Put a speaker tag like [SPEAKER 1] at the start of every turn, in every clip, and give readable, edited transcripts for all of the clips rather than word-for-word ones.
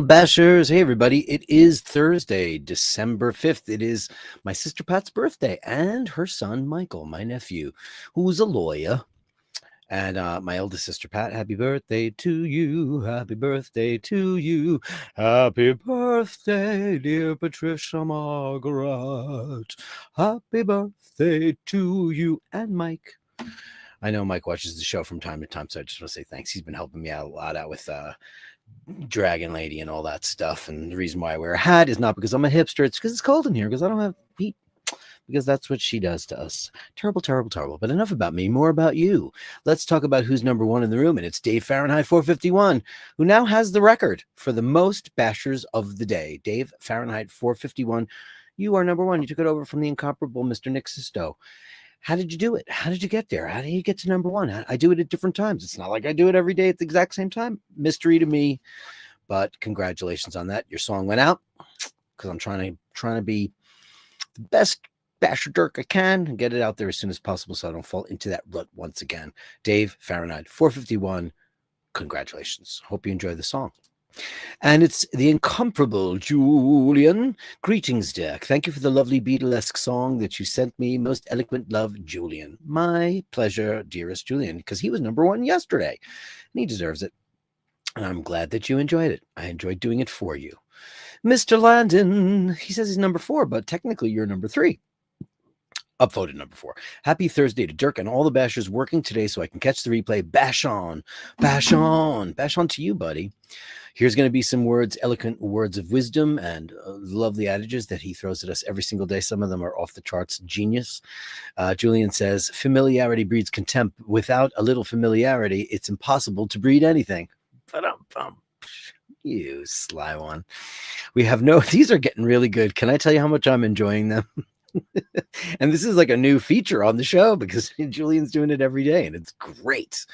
[SPEAKER 1] Bashers. Hey, everybody. It is Thursday, December 5th. It is my sister Pat's birthday and her son, Michael, my nephew, who's a lawyer. And my eldest sister, Pat, happy birthday to you. Happy birthday to you. Happy birthday, dear Patricia Margaret. Happy birthday to you. And Mike. I know Mike watches the show from time to time, so I just want to say thanks. He's been helping me out a lot out with Dragon Lady and all that stuff. And the reason why I wear a hat is not because I'm a hipster. It's because it's cold in here, because I don't have heat. Because that's what she does to us. Terrible, terrible, terrible. But enough about me, more about you. Let's talk about who's number one in the room. And it's Dave Fahrenheit 451, who now has the record for the most bashers of the day. Dave Fahrenheit 451, you are number one. You took it over from the incomparable Mr. Nick Sisto. How did you do it? How did you get there? How do you get to number one? I do it at different times. It's not like I do it every day at the exact same time. Mystery to me. But congratulations on that. Your song went out because I'm trying to be the best Basherdirk I can and get it out there as soon as possible so I don't fall into that rut once again. Dave Fahrenheit 451, congratulations. Hope you enjoy the song. And it's the incomparable Julian. Greetings, Dirk. Thank you for the lovely Beatlesque song that you sent me. Most eloquent love, Julian. My pleasure, dearest Julian, because he was number one yesterday and he deserves it. And I'm glad that you enjoyed it. I enjoyed doing it for you. Mr. Landon, he says he's number 4, but technically you're number 3. Upvoted number 4. Happy Thursday to Dirk and all the bashers working today so I can catch the replay. Bash on, bash on, bash on to you, buddy. Here's going to be some words, eloquent words of wisdom and lovely adages that he throws at us every single day. Some of them are off the charts genius. Julian says, familiarity breeds contempt. Without a little familiarity, it's impossible to breed anything. You sly one. We have no, these are getting really good. Can I tell you how much I'm enjoying them? And this is like a new feature on the show because Julian's doing it every day and it's great.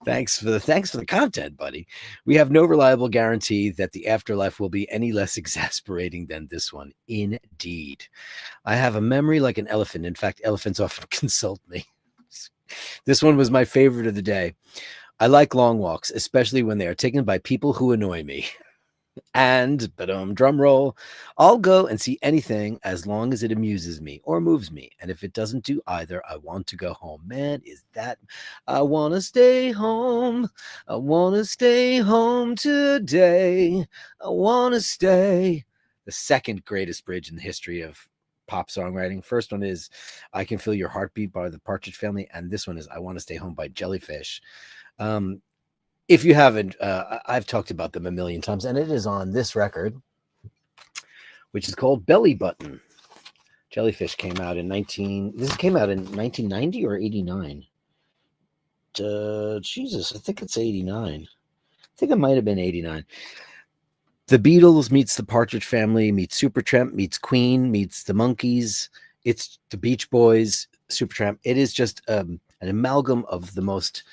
[SPEAKER 1] Thanks for the content, buddy. We have no reliable guarantee that the afterlife will be any less exasperating than this one. Indeed. I have a memory like an elephant. In fact, elephants often consult me. This one was my favorite of the day. I like long walks, especially when they are taken by people who annoy me. And, drum roll, I'll go and see anything as long as it amuses me or moves me. And if it doesn't do either, I want to go home. Man, is that, I want to stay home. I want to stay home today. I want to stay. The second greatest bridge in the history of pop songwriting. First one is I Can Feel Your Heartbeat by the Partridge Family. And this one is I Want to Stay Home by Jellyfish. If you haven't, I've talked about them a million times, and it is on this record, which is called Belly Button. Jellyfish came out in 1990 or 89? Jesus, I think it's 89. I think it might have been 89. The Beatles meets the Partridge Family, meets Supertramp, meets Queen, meets the Monkees. It's the Beach Boys, Supertramp. It is just an amalgam of the most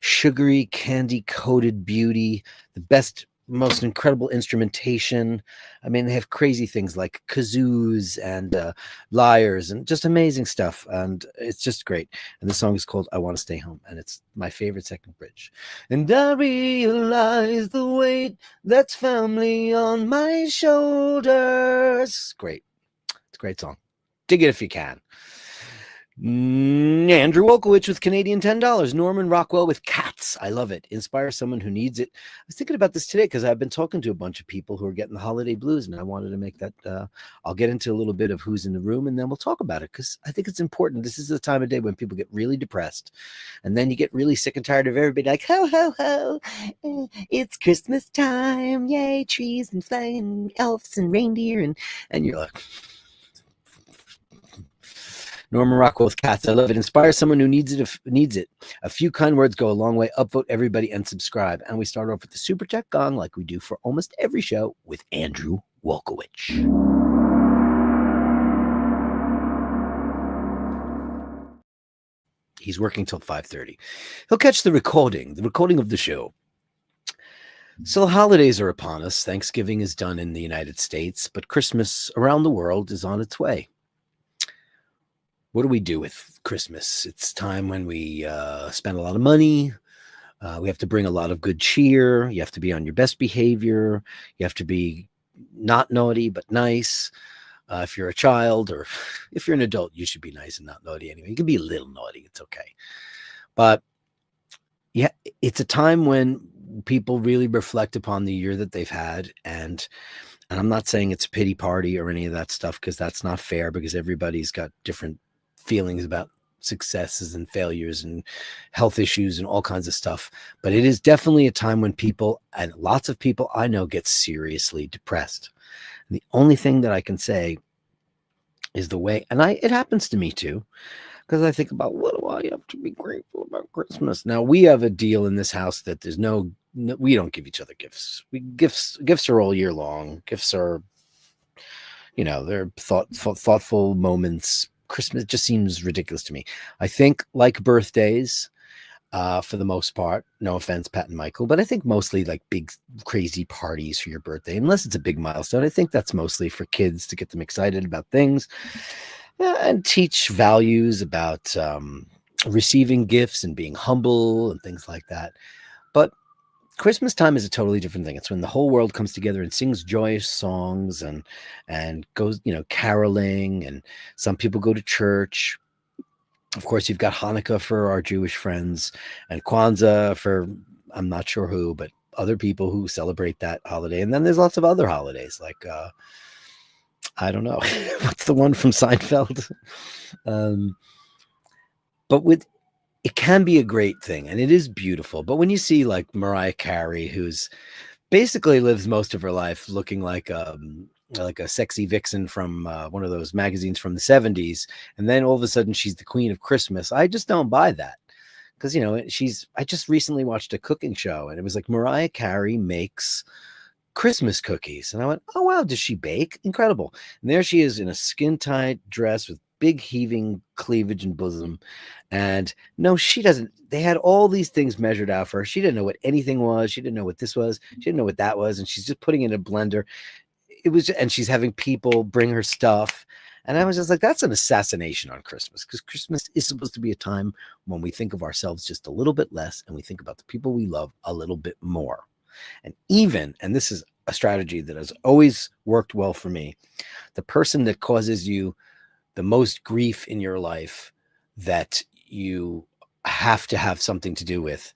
[SPEAKER 1] sugary, candy-coated beauty, the best, most incredible instrumentation. I mean, they have crazy things like kazoos and lyres and just amazing stuff. And it's just great. And the song is called I Want to Stay Home. And it's my favorite second bridge. And I realize the weight that's family on my shoulders. Great. It's a great song. Dig it if you can. Andrew Wolkowicz with Canadian $10. Norman Rockwell with Cats. I love it. Inspire someone who needs it. I was thinking about this today because I've been talking to a bunch of people who are getting the holiday blues, and I wanted to make that. I'll get into a little bit of who's in the room, and then we'll talk about it because I think it's important. This is the time of day when people get really depressed, and then you get really sick and tired of everybody like, ho, ho, ho, it's Christmas time. Yay, trees and flying elves and reindeer. And you're like, Norman Rockwell with Cats. I love it. Inspire someone who needs it. A few kind words go a long way. Upvote everybody and subscribe. And we start off with the Super Chat Gong like we do for almost every show with Andrew Wolkowicz. He's working till 5:30. He'll catch the recording of the show. So the holidays are upon us. Thanksgiving is done in the United States, but Christmas around the world is on its way. What do we do with Christmas? It's time when we spend a lot of money. We have to bring a lot of good cheer. You have to be on your best behavior. You have to be not naughty, but nice. If you're a child or if you're an adult, you should be nice and not naughty anyway. You can be a little naughty. It's okay. But yeah, it's a time when people really reflect upon the year that they've had. And I'm not saying it's a pity party or any of that stuff, because that's not fair, because everybody's got different feelings about successes and failures and health issues and all kinds of stuff. But it is definitely a time when people, and lots of people I know, get seriously depressed. And the only thing that I can say is the way, and it happens to me too, because I think about, what do I have to be grateful about Christmas? Now, we have a deal in this house that there's no, we don't give each other gifts. Gifts are all year long. Gifts are, they're thoughtful moments. Christmas just seems ridiculous to me. I think, like birthdays, for the most part, no offense, Pat and Michael, but I think mostly like big crazy parties for your birthday, unless it's a big milestone. I think that's mostly for kids to get them excited about things, and teach values about receiving gifts and being humble and things like that. But Christmas time is a totally different thing. It's when the whole world comes together and sings joyous songs and goes, caroling, and some people go to church. Of course, you've got Hanukkah for our Jewish friends, and Kwanzaa for, I'm not sure who, but other people who celebrate that holiday. And then there's lots of other holidays, like I don't know, what's the one from Seinfeld? But it can be a great thing, and it is beautiful. But when you see like Mariah Carey, who's basically lives most of her life looking like a sexy vixen from one of those magazines from the 70s, and then all of a sudden she's the queen of Christmas, I just don't buy that. Because I just recently watched a cooking show, and it was like, Mariah Carey makes Christmas cookies, and I went, oh wow, does she bake? Incredible. And there she is in a skin tight dress with big heaving cleavage and bosom. And no, she doesn't. They had all these things measured out for her. She didn't know what anything was. She didn't know what this was. She didn't know what that was. And she's just putting it in a blender. And she's having people bring her stuff. And I was just like, that's an assassination on Christmas, because Christmas is supposed to be a time when we think of ourselves just a little bit less, and we think about the people we love a little bit more. And this is a strategy that has always worked well for me, the person that causes you the most grief in your life, that you have to have something to do with,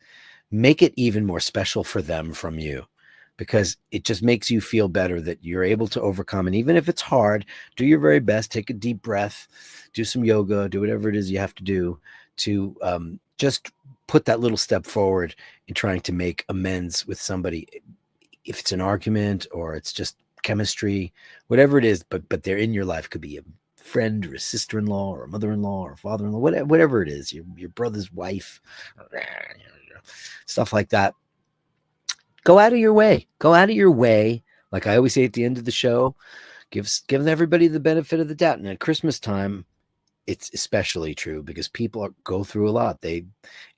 [SPEAKER 1] make it even more special for them from you, because it just makes you feel better that you're able to overcome. And even if it's hard, do your very best, take a deep breath, do some yoga, do whatever it is you have to do to just put that little step forward in trying to make amends with somebody. If it's an argument or it's just chemistry, whatever it is, but they're in your life. Could be a friend or a sister-in-law or a mother-in-law or father-in-law, whatever it is, your brother's wife, stuff like that. Go out of your way. Like I always say at the end of the show, give everybody the benefit of the doubt. And at Christmas time, it's especially true, because people go through a lot.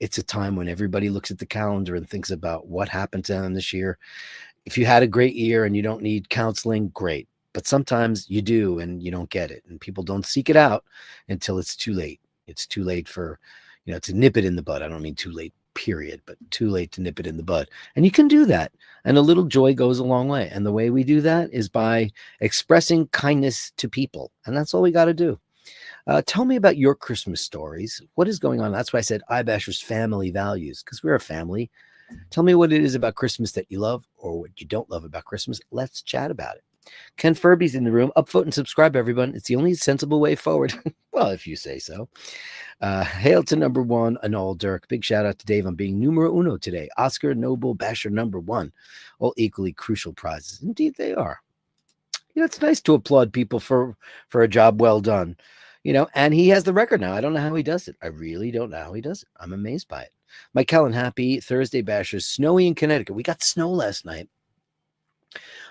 [SPEAKER 1] It's a time when everybody looks at the calendar and thinks about what happened to them this year. If you had a great year and you don't need counseling, great. But sometimes you do, and you don't get it. And people don't seek it out until it's too late. It's too late for, to nip it in the bud. I don't mean too late, period, but too late to nip it in the bud. And you can do that. And a little joy goes a long way. And the way we do that is by expressing kindness to people. And that's all we got to do. Tell me about your Christmas stories. What is going on? That's why I said iBashers family values, because we're a family. Tell me what it is about Christmas that you love, or what you don't love about Christmas. Let's chat about it. Ken Furby's in the room. Upvote and subscribe, everyone. It's the only sensible way forward. Well, if you say so. Hail to number one, Anol Dirk. Big shout out to Dave on being numero uno today. Oscar, Noble, Basher number one. All equally crucial prizes. Indeed, they are. It's nice to applaud people for a job well done. And he has the record now. I don't know how he does it. I really don't know how he does it. I'm amazed by it. Mike Kellen, happy Thursday, Bashers. Snowy in Connecticut. We got snow last night,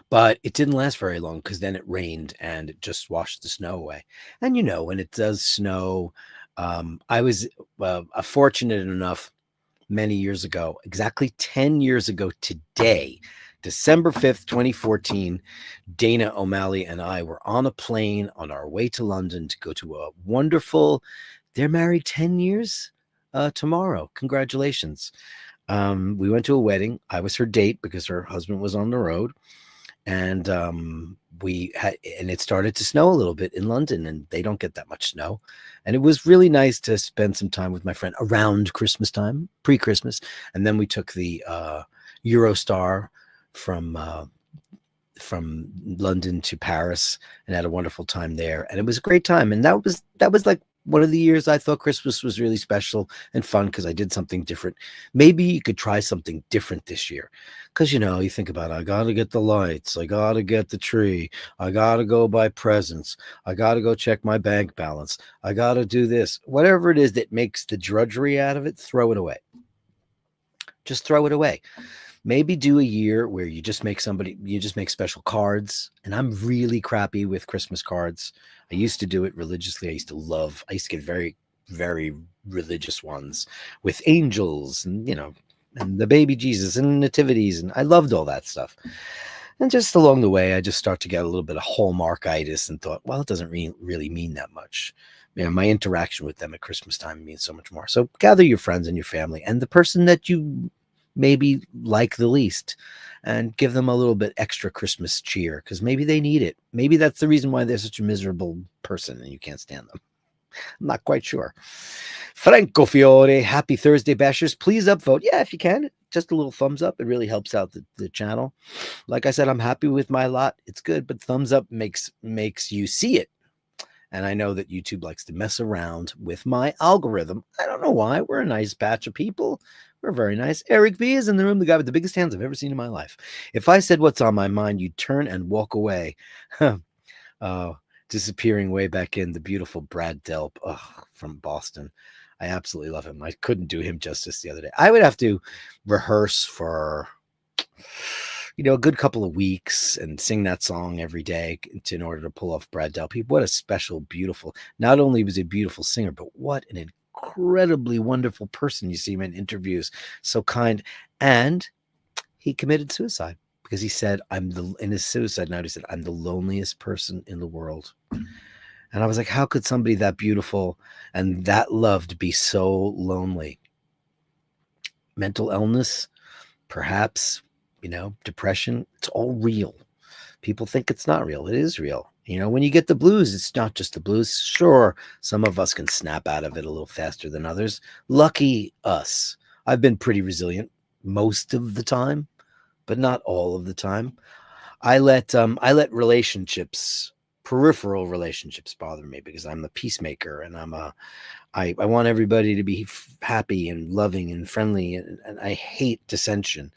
[SPEAKER 1] but it didn't last very long, because then it rained and it just washed the snow away. And when it does snow, I was fortunate enough many years ago, exactly 10 years ago today, December 5th, 2014, Dana O'Malley and I were on a plane on our way to London to go to a wonderful, they're married 10 years tomorrow. Congratulations. We went to a wedding. I was her date because her husband was on the road, and it started to snow a little bit in London, and they don't get that much snow. And it was really nice to spend some time with my friend around Christmas time, pre-Christmas. And then we took the Eurostar from from London to Paris and had a wonderful time there. And it was a great time. And that was like one of the years I thought Christmas was really special and fun because I did something different. Maybe you could try something different this year. Because, you think about, I got to get the lights. I got to get the tree. I got to go buy presents. I got to go check my bank balance. I got to do this. Whatever it is that makes the drudgery out of it, throw it away. Just throw it away. Maybe do a year where you just make special cards. And I'm really crappy with Christmas cards. I used to do it religiously. I used to get very, very religious ones with angels and, and the baby Jesus and nativities. And I loved all that stuff. And just along the way, I just start to get a little bit of Hallmarkitis and thought, well, it doesn't really mean that much. My interaction with them at Christmas time means so much more. So gather your friends and your family and the person that you maybe like the least and give them a little bit extra Christmas cheer because maybe they need it. Maybe that's the reason why they're such a miserable person and you can't stand them. I'm not quite sure. Franco Fiore, happy Thursday, Bashers. Please upvote. Yeah, if you can, just a little thumbs up. It really helps out the channel. Like I said, I'm happy with my lot. It's good, but thumbs up makes you see it. And I know that YouTube likes to mess around with my algorithm. I don't know why. We're a nice batch of people. We're very nice. Eric B is in the room, the guy with the biggest hands I've ever seen in my life. If I said what's on my mind, you'd turn and walk away. Disappearing way back in, the beautiful Brad Delp from Boston. I absolutely love him. I couldn't do him justice the other day. I would have to rehearse for a good couple of weeks and sing that song every day in order to pull off Brad Delp. What a special, beautiful, not only was he a beautiful singer, but what an incredibly wonderful person. You see him in interviews, so kind. And he committed suicide because he said, in his suicide note, he said, I'm the loneliest person in the world. And I was like, how could somebody that beautiful and that loved be so lonely? Mental illness, perhaps, depression, it's all real. People think it's not real. It is real. When you get the blues, it's not just the blues. Sure, some of us can snap out of it a little faster than others. Lucky us. I've been pretty resilient most of the time, but not all of the time. I let relationships, peripheral relationships, bother me because I'm the peacemaker and I want everybody to be happy and loving and friendly, and I hate dissension,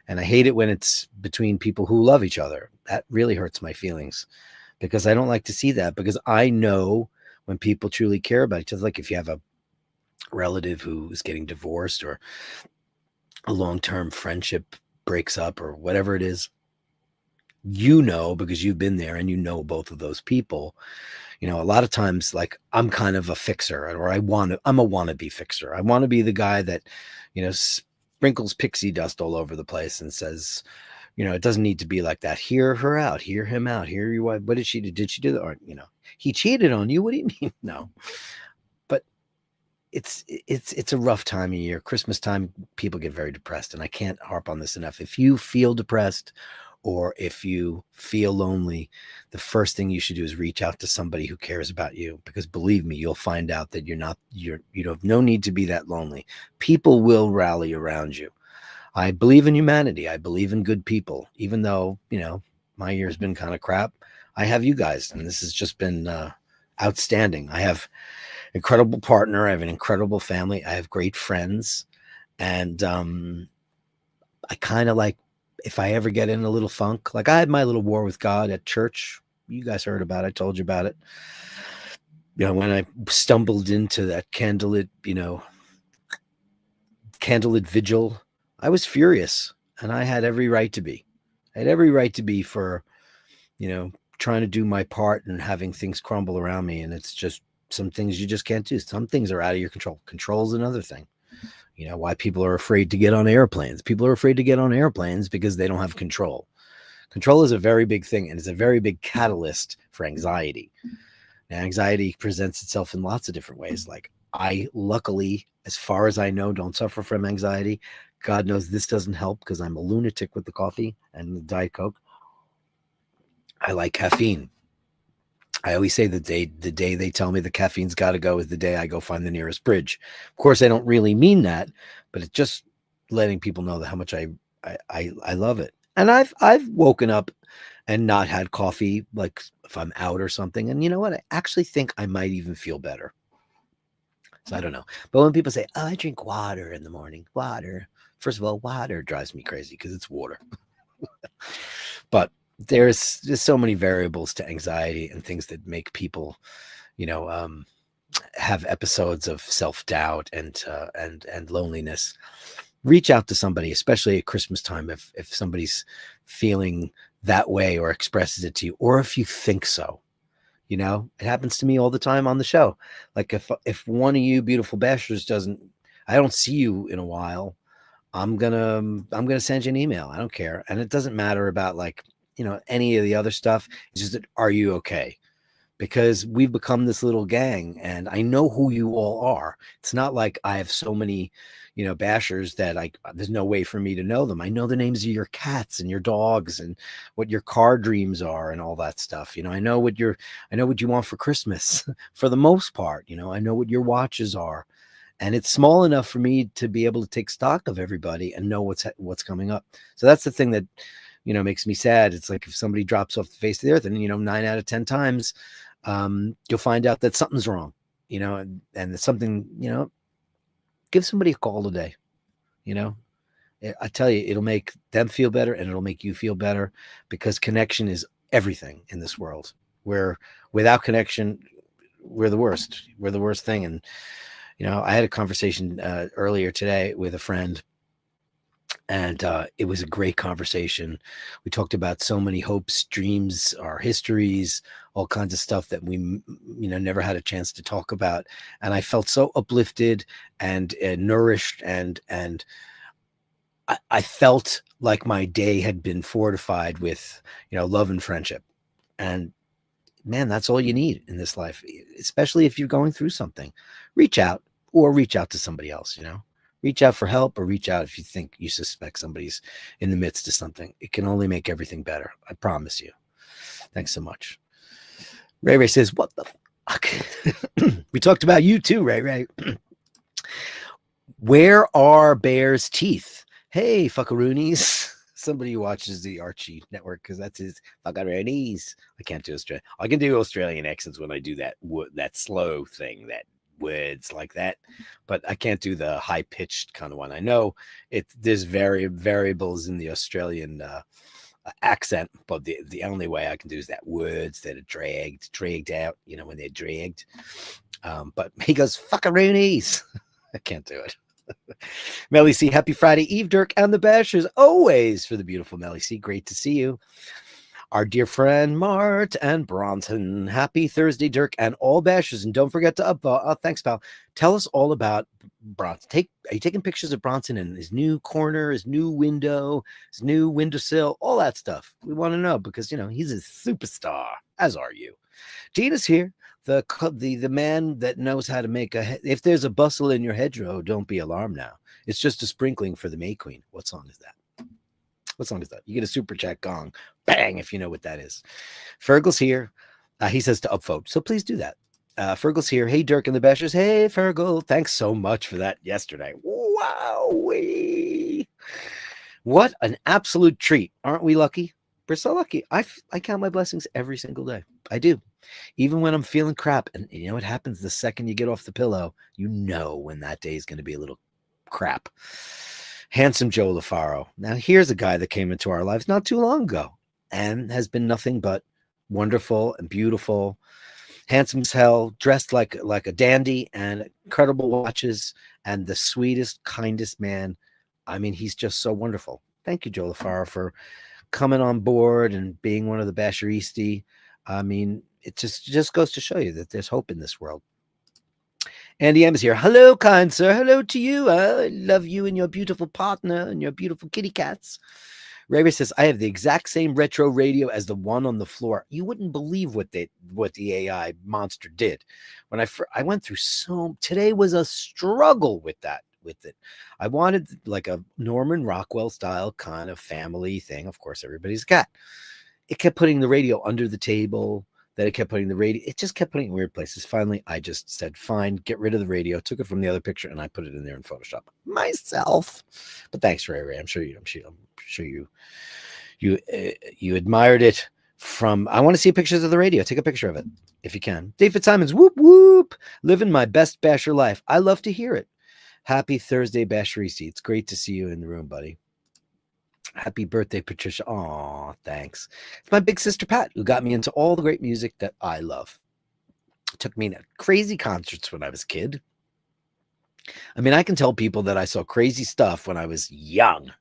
[SPEAKER 1] and I hate it when it's between people who love each other. That really hurts my feelings because I don't like to see that, because I know when people truly care about each other, like if you have a relative who is getting divorced or a long-term friendship breaks up or whatever it is, because you've been there and both of those people. A lot of times, like, I'm kind of a fixer, or I'm a wannabe fixer. I want to be the guy that, sprinkles pixie dust all over the place and says, it doesn't need to be like that. Hear her out, hear him out, hear you. What did she do? Did she do that? Or, he cheated on you. What do you mean? No, but it's a rough time of year. Christmas time, people get very depressed, and I can't harp on this enough. If you feel depressed, or if you feel lonely, the first thing you should do is reach out to somebody who cares about you, because believe me, you'll find out that you have no need to be that lonely. People will rally around you. I believe in humanity. I believe in good people, even though, my year's been kind of crap. I have you guys, and this has just been outstanding. I have an incredible partner. I have an incredible family. I have great friends. And I kind of like, if I ever get in a little funk, like I had my little war with God at church. You guys heard about it. I told you about it. When I stumbled into that candlelit vigil, I was furious, and I had every right to be. I had every right to be for, trying to do my part and having things crumble around me. And it's just some things you just can't do. Some things are out of your control. Control is another thing. Why people are afraid to get on airplanes. People are afraid to get on airplanes because they don't have control. Control is a very big thing, and it's a very big catalyst for anxiety. Now, anxiety presents itself in lots of different ways. Like, I luckily, as far as I know, don't suffer from anxiety. God knows this doesn't help because I'm a lunatic with the coffee and the Diet Coke. I like caffeine. I always say the day they tell me the caffeine's got to go is the day I go find the nearest bridge. Of course, I don't really mean that, but it's just letting people know that how much I love it. And I've woken up and not had coffee, like if I'm out or something. And you know what? I actually think I might even feel better. So I don't know. But when people say, "Oh, I drink water in the morning," water. First of all, water drives me crazy because it's water. But there's just so many variables to anxiety and things that make people, you know, have episodes of self-doubt and loneliness. Reach out to somebody, especially at Christmas time, if somebody's feeling that way or expresses it to you, or if you think so. You know, it happens to me all the time on the show. Like if one of you beautiful bashers doesn't, I don't see you in a while, I'm gonna send you an email. I don't care, and it doesn't matter about like any of the other stuff. It's just that, are you okay? Because we've become this little gang, and I know who you all are. It's not like I have so many, bashers that there's no way for me to know them. I know the names of your cats and your dogs and what your car dreams are and all that stuff. I know what you want for Christmas for the most part. I know what your watches are, and it's small enough for me to be able to take stock of everybody and know what's coming up. So that's the thing that makes me sad. It's like if somebody drops off the face of the earth, and 9 out of 10 times you'll find out that something's wrong, and it's something, give somebody a call today. I tell you, it'll make them feel better and it'll make you feel better, because connection is everything in this world. Where without connection, we're the worst. We're the worst thing. And I had a conversation earlier today with a friend, and it was a great conversation. We talked about so many hopes, dreams, our histories, all kinds of stuff that we never had a chance to talk about. And I felt so uplifted and nourished, and I felt like my day had been fortified with love and friendship. And man, that's all you need in this life, especially if you're going through something. Reach out, or reach out to somebody else. Reach out for help, or reach out if you think you suspect somebody's in the midst of something. It can only make everything better. I promise you. Thanks so much. Ray Ray says, "What the fuck?" We talked about you too, Ray Ray. Where are Bear's teeth? Hey, fuckaroonies. Somebody who watches the Archie network, because that's his fuckaroonies. I can't do Australian. I can do Australian accents when I do that slow thing, that words like that, but I can't do the high pitched kind of one. I know there's variables in the Australian accent, but the only way I can do is that words that are dragged out, when they're dragged. But he goes, fuckaroonies. I can't do it. Melly C, happy Friday Eve, Dirk and the Bashers. Always for the beautiful Melly C. Great to see you. Our dear friend Mart and Bronson. Happy Thursday, Dirk and all Bashers. And don't forget to upvote. Oh, thanks, pal. Tell us all about Bronson. Are you taking pictures of Bronson and his new corner, his new window, his new windowsill, all that stuff? We want to know, because he's a superstar, as are you. Gina's here. The man that knows how to make if there's a bustle in your hedgerow, don't be alarmed now. It's just a sprinkling for the May Queen. What song is that? What song is that? You get a super chat gong. Bang, if you know what that is. Fergal's here. He says to upvote, so please do that. Fergal's here. Hey, Dirk and the Bashers. Hey, Fergal. Thanks so much for that yesterday. Wow. What an absolute treat. Aren't we lucky? We're so lucky. I count my blessings every single day. I do. Even when I'm feeling crap. And what happens the second you get off the pillow? When that day is going to be a little crap. Handsome Joe LaFaro. Now, here's a guy that came into our lives not too long ago and has been nothing but wonderful and beautiful. Handsome as hell, dressed like a dandy, and incredible watches, and the sweetest, kindest man. I mean, he's just so wonderful. Thank you, Joe LaFaro, for coming on board and being one of the Basheristi. I mean, it just goes to show you that there's hope in this world. Andy M is here. Hello, kind sir. Hello to you. I love you and your beautiful partner and your beautiful kitty cats. Ray Ray says, I have the exact same retro radio as the one on the floor. You wouldn't believe what the AI monster did. When I went through today was a struggle with it. I wanted like a Norman Rockwell style kind of family thing. Of course, everybody's got. It kept putting the radio under the table. That it kept putting the radio. It just kept putting it in weird places. Finally, I just said, fine, get rid of the radio. Took it from the other picture and I put it in there in Photoshop myself. But thanks, Ray Ray. I'm sure you admired it from. I want to see pictures of the radio. Take a picture of it if you can. David Simons, whoop whoop, living my best basher life. I love to hear it. Happy Thursday, Basherisi. It's great to see you in the room, buddy. Happy birthday, Patricia. Aw, thanks. It's my big sister, Pat, who got me into all the great music that I love. Took me to crazy concerts when I was a kid. I mean, I can tell people that I saw crazy stuff when I was young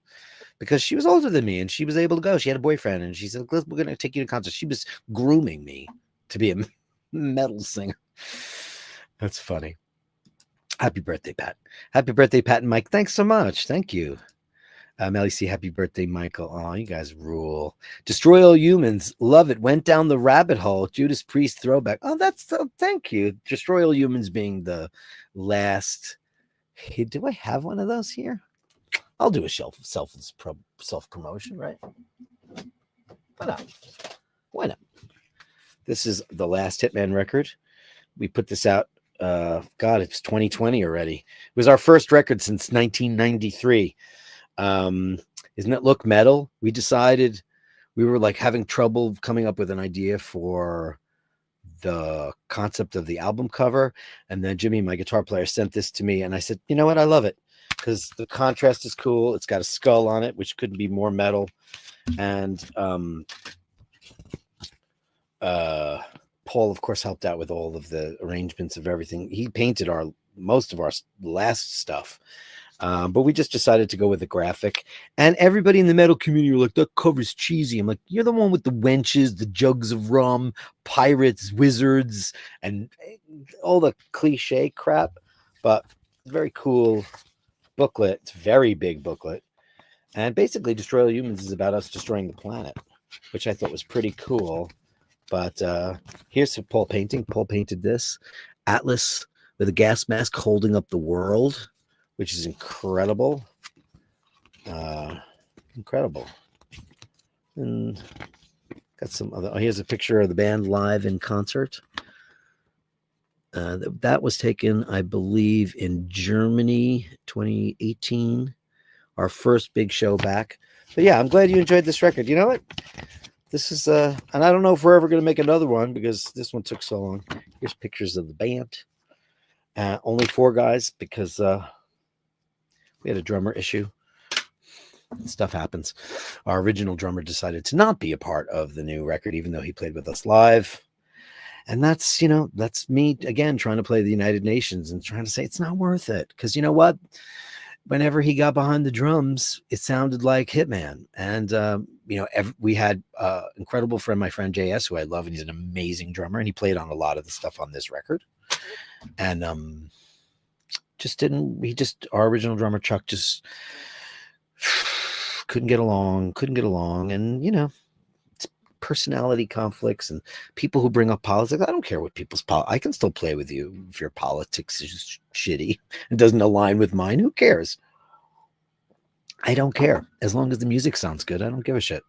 [SPEAKER 1] because she was older than me and she was able to go. She had a boyfriend and she said, we're going to take you to concerts. She was grooming me to be a metal singer. That's funny. Happy birthday, Pat. Happy birthday, Pat and Mike. Thanks so much. Thank you. Melly C, happy birthday, Michael. Oh, you guys rule. Destroy All Humans. Love it. Went down the rabbit hole. Judas Priest throwback. Oh, thank you. Destroy All Humans being the last. Hey, do I have one of those here? I'll do a self-promotion, right? Why not? Why not? This is the last Hitman record. We put this out. God, it's 2020 already. It was our first record since 1993. Isn't it look metal? We decided we were like having trouble coming up with an idea for the concept of the album cover. And then Jimmy, my guitar player, sent this to me. And I said, you know what? I love it because the contrast is cool. It's got a skull on it, which couldn't be more metal. And Paul, of course, helped out with all of the arrangements of everything. He painted most of our last stuff. But we just decided to go with the graphic, and everybody in the metal community were like, that cover's cheesy. I'm like, you're the one with the wenches, the jugs of rum, pirates, wizards, and all the cliche crap. But very cool booklet. It's a very big booklet. And basically, Destroy All Humans is about us destroying the planet, which I thought was pretty cool. But here's some Paul painting. Paul painted this Atlas with a gas mask holding up the world, which is incredible. Incredible. And got some other. Oh, here's a picture of the band live in concert. That was taken, I believe, in Germany, 2018. Our first big show back. But yeah, I'm glad you enjoyed this record. You know what? This is, and I don't know if we're ever going to make another one because this one took so long. Here's pictures of the band. Only 4 guys because we had a drummer issue. Stuff happens. Our original drummer decided to not be a part of the new record, even though he played with us live. And that's, that's me, again, trying to play the United Nations and trying to say it's not worth it. Because you know what? Whenever he got behind the drums, it sounded like Hitman. And, we had an incredible friend, my friend JS, who I love, and he's an amazing drummer. And he played on a lot of the stuff on this record. And our original drummer, Chuck, just couldn't get along. And, it's personality conflicts and people who bring up politics. I don't care what people's I can still play with you if your politics is shitty and doesn't align with mine. Who cares? I don't care. As long as the music sounds good, I don't give a shit.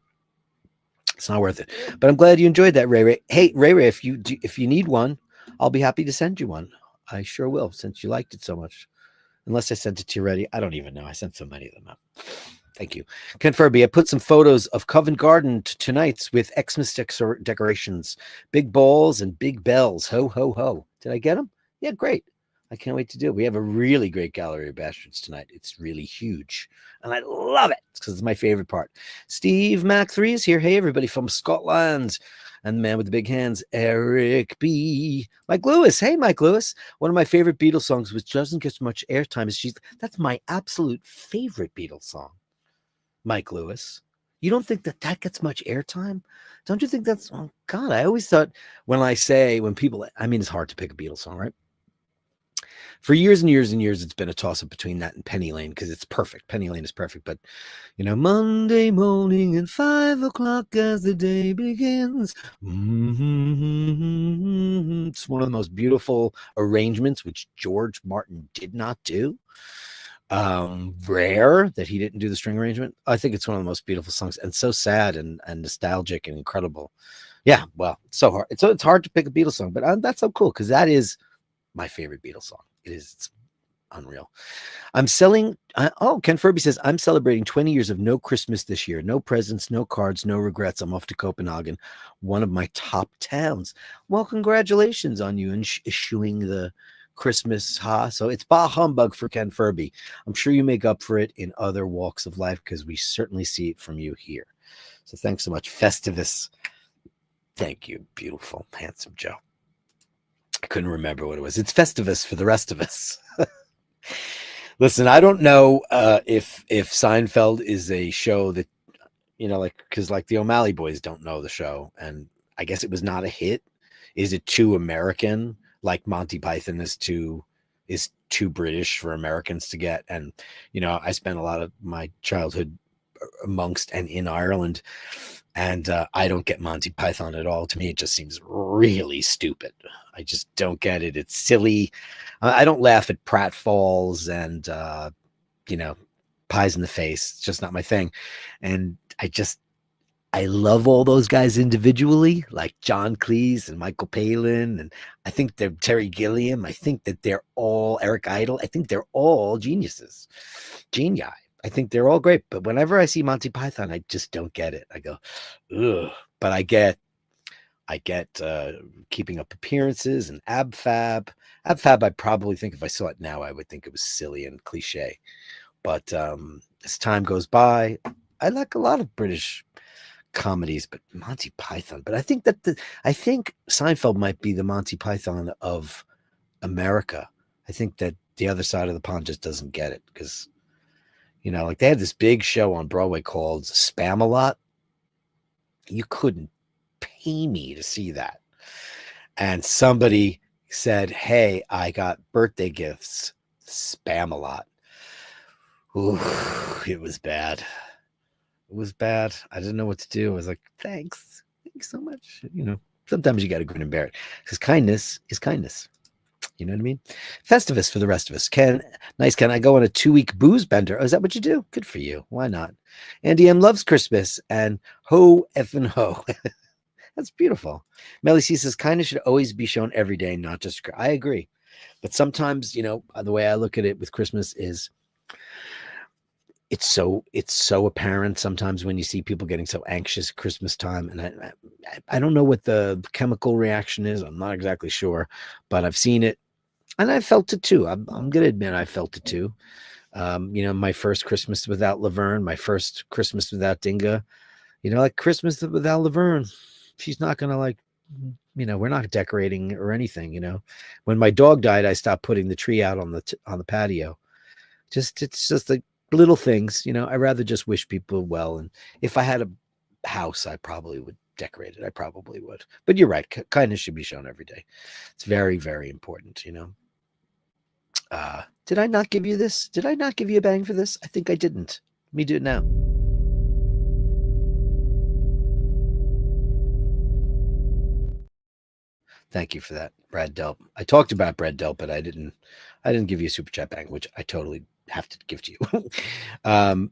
[SPEAKER 1] It's not worth it. But I'm glad you enjoyed that, Ray Ray. Hey, Ray Ray, if you need one, I'll be happy to send you one. I sure will, since you liked it so much. Unless I sent it to you already. I don't even know. I sent so many of them out. Thank you. Ken Furby, I put some photos of Covent Garden tonight's with Xmas decorations, big balls and big bells. Ho, ho, ho. Did I get them? Yeah, great. I can't wait to do it. We have a really great Gallery of Bastards tonight. It's really huge. And I love it because it's my favorite part. Steve Mac 3 is here. Hey, everybody from Scotland. And the man with the big hands, Eric B. Mike Lewis. Hey, Mike Lewis. One of my favorite Beatles songs, which doesn't get much airtime, is that's my absolute favorite Beatles song. Mike Lewis. You don't think that gets much airtime? Don't you think that's, oh God, I always thought when people, it's hard to pick a Beatles song, right? For years and years and years, it's been a toss up between that and Penny Lane because it's perfect. Penny Lane is perfect, but Monday morning at 5 o'clock as the day begins. It's one of the most beautiful arrangements, which George Martin did not do. Rare that he didn't do the string arrangement. I think it's one of the most beautiful songs, and so sad and nostalgic and incredible. Yeah, well, it's so hard. It's hard to pick a Beatles song, but that's so cool because that is my favorite Beatles song. It's unreal. Ken Furby says, I'm celebrating 20 years of no Christmas this year. No presents, no cards, no regrets. I'm off to Copenhagen, one of my top towns. Well, congratulations on you issuing the Christmas, So it's Bah Humbug for Ken Furby. I'm sure you make up for it in other walks of life because we certainly see it from you here. So thanks so much, Festivus. Thank you, beautiful, handsome Joe. I couldn't remember what it was. It's Festivus for the rest of us. Listen, I don't know if Seinfeld is a show that, because like the O'Malley boys don't know the show, and I guess it was not a hit. Is it too American? Like Monty Python is too British for Americans to get. And, I spent a lot of my childhood amongst and in Ireland, and I don't get Monty Python at all. To me, it just seems really stupid. I just don't get it. It's silly. I don't laugh at pratfalls and, pies in the face. It's just not my thing. And I love all those guys individually, like John Cleese and Michael Palin. And I think they're Terry Gilliam. I think that they're all Eric Idle. I think they're all geniuses. Genii. I think they're all great. But whenever I see Monty Python, I just don't get it. I go, ugh. But I get Keeping Up Appearances and Ab Fab. Ab Fab, I probably think if I saw it now, I would think it was silly and cliche. But as time goes by, I like a lot of British comedies, but Monty Python. But I think Seinfeld might be the Monty Python of America. I think that the other side of the pond just doesn't get it because, like they had this big show on Broadway called Spam-A-Lot. You couldn't pay me to see that. And somebody said, hey, I got birthday gifts, Spam-A-Lot. Ooh, it was bad. It was bad. I didn't know what to do. I was like, thanks so much. Sometimes you got to grin and bear it because kindness is kindness. You know what I mean? Festivus for the rest of us. Ken, I go on a 2-week booze bender. Oh, is that what you do? Good for you. Why not? Andy M loves Christmas and ho effing ho. That's beautiful. Melly C says kindness should always be shown every day, not just. I agree. But sometimes, the way I look at it with Christmas is it's so apparent sometimes when you see people getting so anxious at Christmas time. And I don't know what the chemical reaction is. I'm not exactly sure, but I've seen it and I felt it too. I'm going to admit I felt it too. My first Christmas without Laverne, my first Christmas without Dinga, like Christmas without Laverne, she's not going to we're not decorating or anything, When my dog died, I stopped putting the tree out on the patio. It's just like little things, I rather just wish people well. And if I had a house, I probably would decorate it. I probably would. But you're right. Kindness should be shown every day. It's very, very important, Did I not give you this? Did I not give you a bang for this? I think I didn't. Let me do it now. Thank you for that, Brad Delp. I talked about Brad Delp, but I didn't give you a super chat bang, which I totally have to give to you.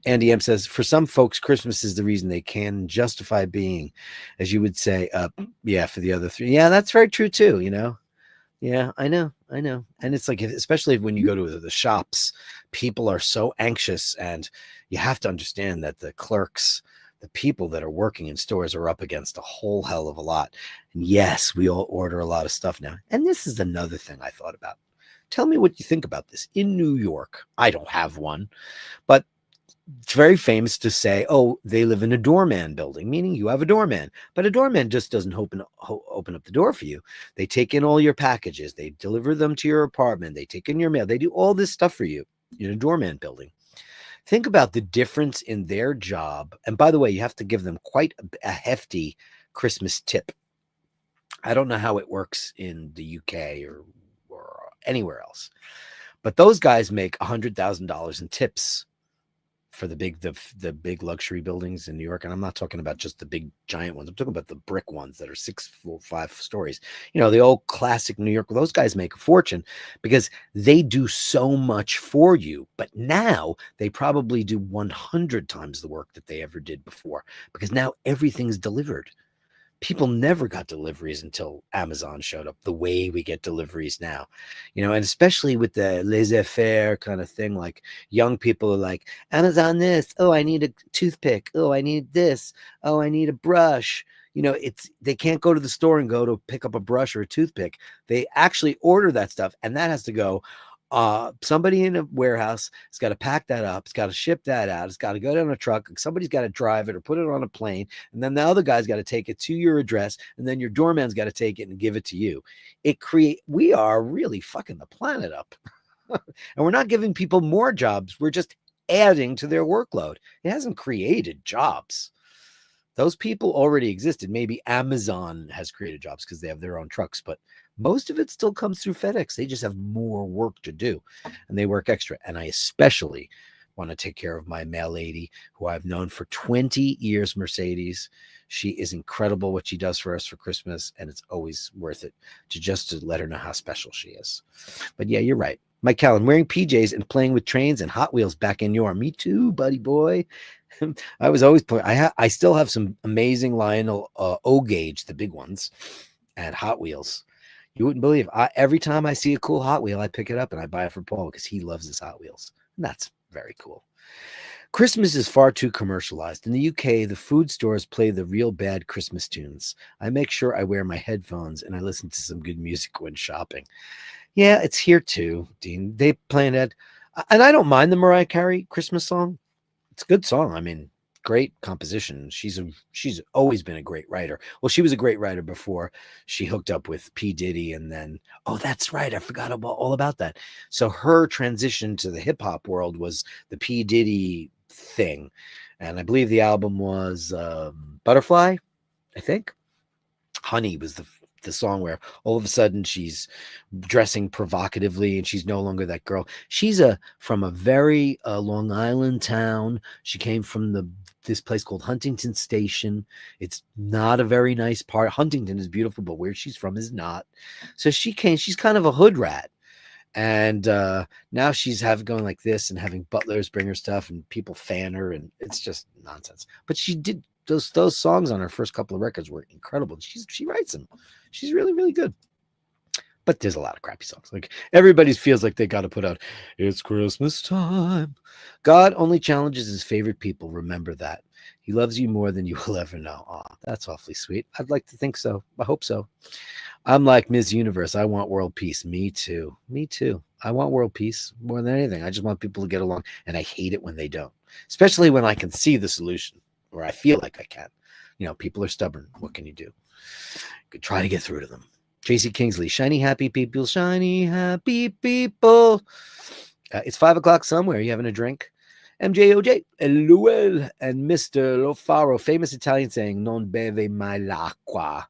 [SPEAKER 1] Andy M says, for some folks, Christmas is the reason they can justify being, as you would say, for the other three. Yeah, that's very true too, Yeah, I know. And it's like, especially when you go to the shops, people are so anxious, and you have to understand that the clerks, the people that are working in stores are up against a whole hell of a lot. And yes, we all order a lot of stuff now. And this is another thing I thought about. Tell me what you think about this. In New York, I don't have one, but it's very famous to say, oh, they live in a doorman building, meaning you have a doorman. But a doorman just doesn't open up the door for you. They take in all your packages. They deliver them to your apartment. They take in your mail. They do all this stuff for you in a doorman building. Think about the difference in their job. And by the way, you have to give them quite a hefty Christmas tip. I don't know how it works in the UK or anywhere else. But those guys make $100,000 in tips for the big luxury buildings in New York. And I'm not talking about just the big giant ones. I'm talking about the brick ones that are 6, 4, 5 stories. You know, the old classic New York. Those guys make a fortune because they do so much for you. But now they probably do 100 times the work that they ever did before, because now everything's delivered. People never got deliveries until Amazon showed up the way we get deliveries now, you know, and especially with the laissez-faire kind of thing. Like, young people are like, Amazon this, oh, I need a toothpick, oh, I need this, oh, I need a brush. You know, they can't go to the store and go to pick up a brush or a toothpick. They actually order that stuff, and that has to go. Somebody in a warehouse has got to pack that up. It's got to ship that out. It's got to go down a truck. Somebody's got to drive it or put it on a plane. And then the other guy's got to take it to your address. And then your doorman's got to take it and give it to you. We are really fucking the planet up. And we're not giving people more jobs. We're just adding to their workload. It hasn't created jobs. Those people already existed. Maybe Amazon has created jobs because they have their own trucks, but most of it still comes through FedEx. They just have more work to do, and they work extra. And I especially want to take care of my mail lady, who I've known for 20 years, Mercedes. She is incredible what she does for us for Christmas, and it's always worth it to let her know how special she is. But yeah, you're right. Mike Callan, wearing PJs and playing with trains and Hot Wheels back in your. Me too, buddy boy. I was always playing. I still have some amazing Lionel O gauge, the big ones, and Hot Wheels. You wouldn't believe. Every time I see a cool Hot Wheel, I pick it up and I buy it for Paul because he loves his Hot Wheels. And that's very cool. Christmas is far too commercialized. In the UK, the food stores play the real bad Christmas tunes. I make sure I wear my headphones and I listen to some good music when shopping. Yeah, it's here too, Dean. They play it. And I don't mind the Mariah Carey Christmas song. It's a good song. I mean, great composition. She's always been a great writer. Well, she was a great writer before she hooked up with P. Diddy, and then, oh, that's right, I forgot all about that. So her transition to the hip hop world was the P. Diddy thing, and I believe the album was Butterfly, I think. Honey was the song where all of a sudden she's dressing provocatively and she's no longer that girl. She's from a very Long Island town. She came from this place called Huntington Station. It's not a very nice part. Huntington is beautiful, but where she's from is not. So she's kind of a hood rat. And now she's going like this and having butlers bring her stuff and people fan her, and it's just nonsense. But she did those songs on her first couple of records were incredible. She writes them. She's really, really good. But there's a lot of crappy songs. Like, everybody feels like they got to put out, it's Christmas time. God only challenges his favorite people. Remember that. He loves you more than you will ever know. Oh, that's awfully sweet. I'd like to think so. I hope so. I'm like Ms. Universe. I want world peace. Me too. Me too. I want world peace more than anything. I just want people to get along. And I hate it when they don't, especially when I can see the solution, or I feel like I can. You know, people are stubborn. What can you do? You could try to get through to them. Tracy Kingsley, shiny, happy people, shiny, happy people. It's 5:00 somewhere. You having a drink? MJOJ, LOL, and Mr. Lofaro, famous Italian saying, non beve mai l'acqua.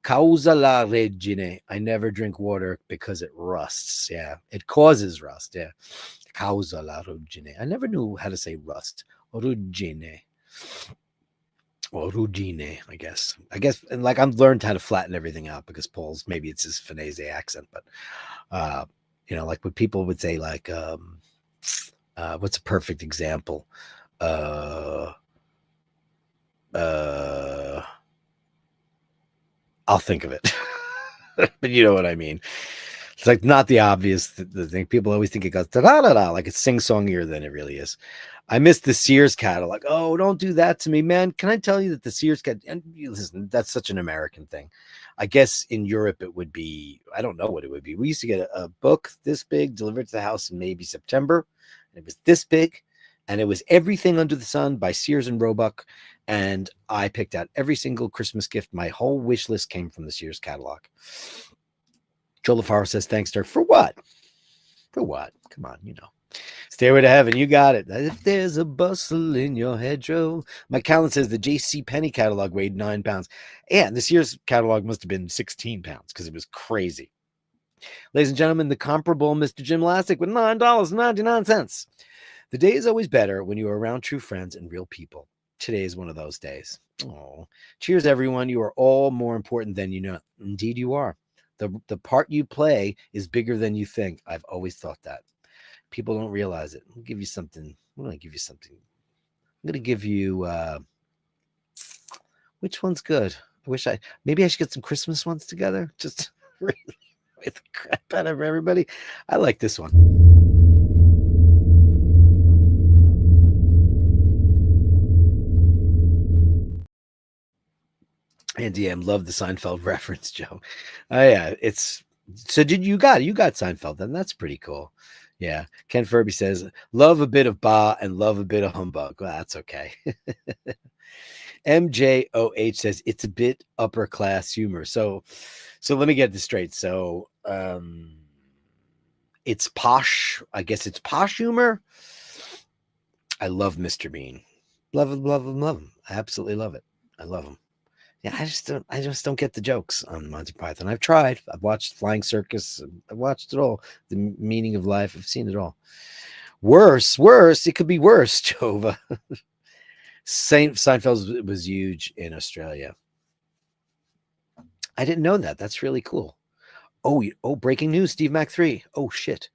[SPEAKER 1] Causa la regine. I never drink water because it rusts. Yeah, it causes rust. Yeah. Causa la regine. I never knew how to say rust. Origine. Or Rugine, I guess. And like, I've learned how to flatten everything out because Paul's, maybe it's his Finese accent, but you know, like what people would say, like, what's a perfect example? I'll think of it, but you know what I mean. It's like not the obvious the thing. People always think it goes da da da, like it's sing-songier than it really is. I miss the Sears catalog. Oh, don't do that to me, man. Can I tell you that the Sears catalog, and listen, that's such an American thing. I guess in Europe it would be, I don't know what it would be. We used to get a book this big delivered to the house in maybe September. And it was this big, and it was Everything Under the Sun by Sears and Roebuck. And I picked out every single Christmas gift. My whole wish list came from the Sears catalog. Joe LaFaro says, thanks, Dirk. For what? For what? Come on, you know. Stairway to Heaven, you got it. If there's a bustle in your hedgerow. Mike Callan says the J.C. Penney catalog weighed 9 pounds. Yeah, this year's catalog must have been 16 pounds because it was crazy. Ladies and gentlemen, the comparable Mr. Jim Lasik with $9.99. The day is always better when you are around true friends and real people. Today is one of those days. Oh, cheers, everyone. You are all more important than you know. Indeed, you are. The part you play is bigger than you think. I've always thought that. People don't realize it. I'll give you something. I'm going to give you something. I'm going to give you, which one's good? Maybe I should get some Christmas ones together. Just really with the crap out of everybody. I like this one. And DM, love the Seinfeld reference, Joe. Oh yeah, it's so. Did you got Seinfeld? Then that's pretty cool. Yeah, Ken Furby says love a bit of Bah and love a bit of humbug. Well, that's okay. MJOH says it's a bit upper class humor. So let me get this straight. So it's posh. I guess it's posh humor. I love Mr. Bean. Love him, love him, love him. I absolutely love it. I love him. Yeah, I just don't get the jokes on Monty Python. I've tried. I've watched Flying Circus. I've watched it all. The Meaning of Life. I've seen it all. Worse. It could be worse, Jova. Seinfeld was huge in Australia. I didn't know that. That's really cool. Oh, breaking news. Steve Mac 3. Oh, shit.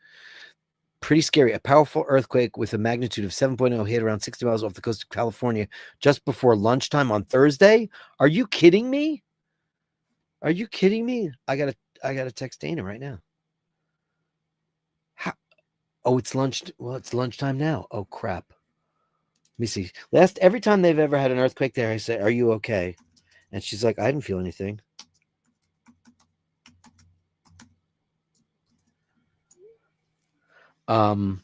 [SPEAKER 1] Pretty scary. A powerful earthquake with a magnitude of 7.0 hit around 60 miles off the coast of California just before lunchtime on Thursday. Are you kidding me? Are you kidding me? I gotta text Dana right now. How? Oh, it's lunch. Well, it's lunchtime now. Oh crap. Let me see. Every time they've ever had an earthquake there, I say, "Are you okay?" And she's like, "I didn't feel anything." Oh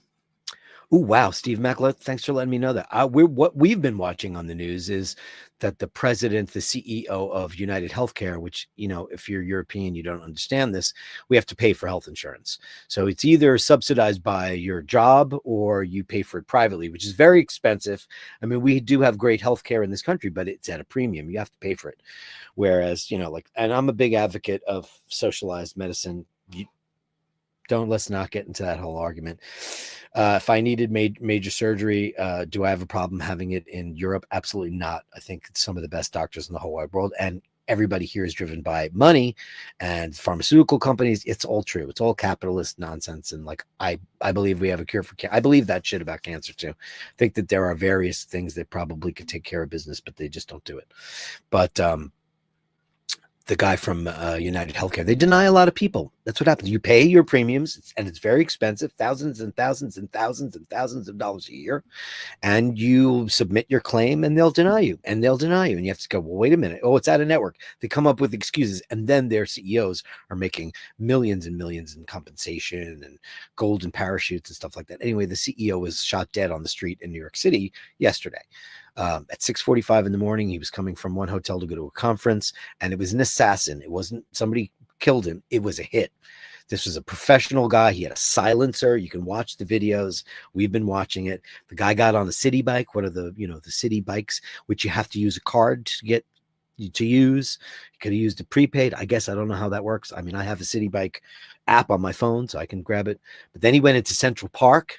[SPEAKER 1] wow, Steve Mackler, thanks for letting me know that. What we've been watching on the news is that the president, the CEO of United Healthcare, which, if you're European, you don't understand this, we have to pay for health insurance. So it's either subsidized by your job or you pay for it privately, which is very expensive. I mean, we do have great healthcare in this country, but it's at a premium. You have to pay for it. Whereas, and I'm a big advocate of socialized medicine. Let's not get into that whole argument. If I needed major surgery, do I have a problem having it in Europe? Absolutely not. I think it's some of the best doctors in the whole wide world, and everybody here is driven by money and pharmaceutical companies. It's all true. It's all capitalist nonsense. And I believe we have a cure for cancer. I believe that shit about cancer too. I think that there are various things that probably could take care of business, but they just don't do it. But the guy from United Healthcare, they deny a lot of people. That's what happens. You pay your premiums, and it's very expensive, thousands and thousands and thousands and thousands of dollars a year. And you submit your claim, and they'll deny you, and they'll deny you. And you have to go, well, wait a minute. Oh, it's out of network. They come up with excuses, and then their CEOs are making millions and millions in compensation and golden parachutes and stuff like that. Anyway, the CEO was shot dead on the street in New York City yesterday. At 6:45 in the morning, he was coming from one hotel to go to a conference, and it was an assassin. It wasn't somebody killed him. It was a hit. This was a professional guy. He had a silencer. You can watch the videos. We've been watching it. The guy got on a city bike, one of the city bikes, which you have to use a card to get to use. You could have used a prepaid. I guess I don't know how that works. I mean, I have a city bike app on my phone, so I can grab it. But then he went into Central Park,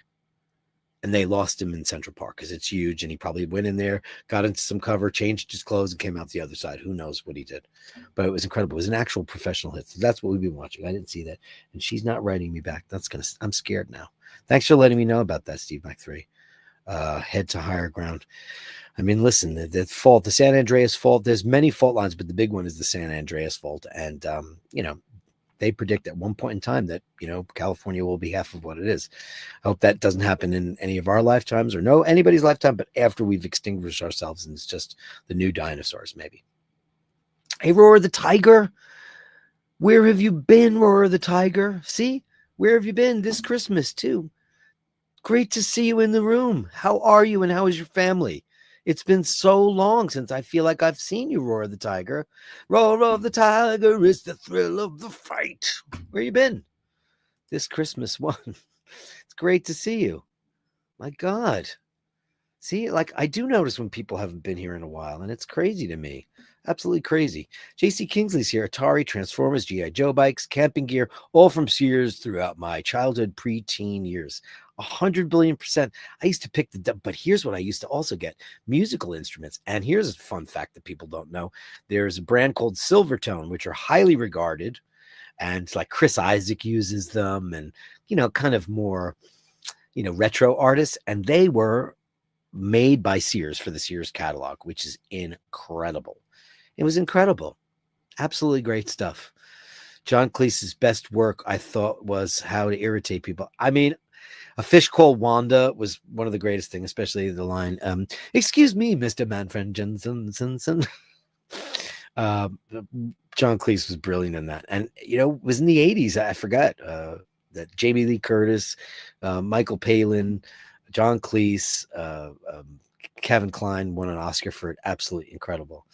[SPEAKER 1] and they lost him in Central Park because it's huge. And he probably went in there, got into some cover, changed his clothes, and came out the other side. Who knows what he did? But it was incredible. It was an actual professional hit. So that's what we've been watching. I didn't see that. And she's not writing me back. I'm scared now. Thanks for letting me know about that, Steve Mac 3. Head to higher ground. I mean, listen, the San Andreas fault, there's many fault lines, but the big one is the San Andreas fault. And, they predict at one point in time that, California will be half of what it is. I hope that doesn't happen in any of our lifetimes or anybody's lifetime, but after we've extinguished ourselves and it's just the new dinosaurs, maybe. Hey, Roar the Tiger. Where have you been, Roar the Tiger? See, where have you been this Christmas too? Great to see you in the room. How are you and how is your family? It's been so long since I feel like I've seen you, Roar the Tiger. Roar of the Tiger is the thrill of the fight. Where you been this Christmas one? It's great to see you. My God. See, like I do notice when people haven't been here in a while, and it's crazy to me. Absolutely crazy. JC Kingsley's here. Atari, Transformers, G.I. Joe bikes, camping gear, all from Sears throughout my childhood, preteen years. 100 billion%. I used to pick but here's what I used to also get: musical instruments. And here's a fun fact that people don't know: there's a brand called Silvertone, which are highly regarded, and like Chris Isaac uses them, and kind of more retro artists, and they were made by Sears for the Sears catalog, which is incredible. It was incredible. Absolutely great stuff. John Cleese's best work, I thought, was How to Irritate People. I mean, A Fish Called Wanda was one of the greatest things, especially the line, excuse me, Mr. Manfred Jensen. uh, John Cleese was brilliant in that. And, it was in the 80s. I forgot that Jamie Lee Curtis, Michael Palin, John Cleese, Kevin Kline won an Oscar for it. Absolutely incredible.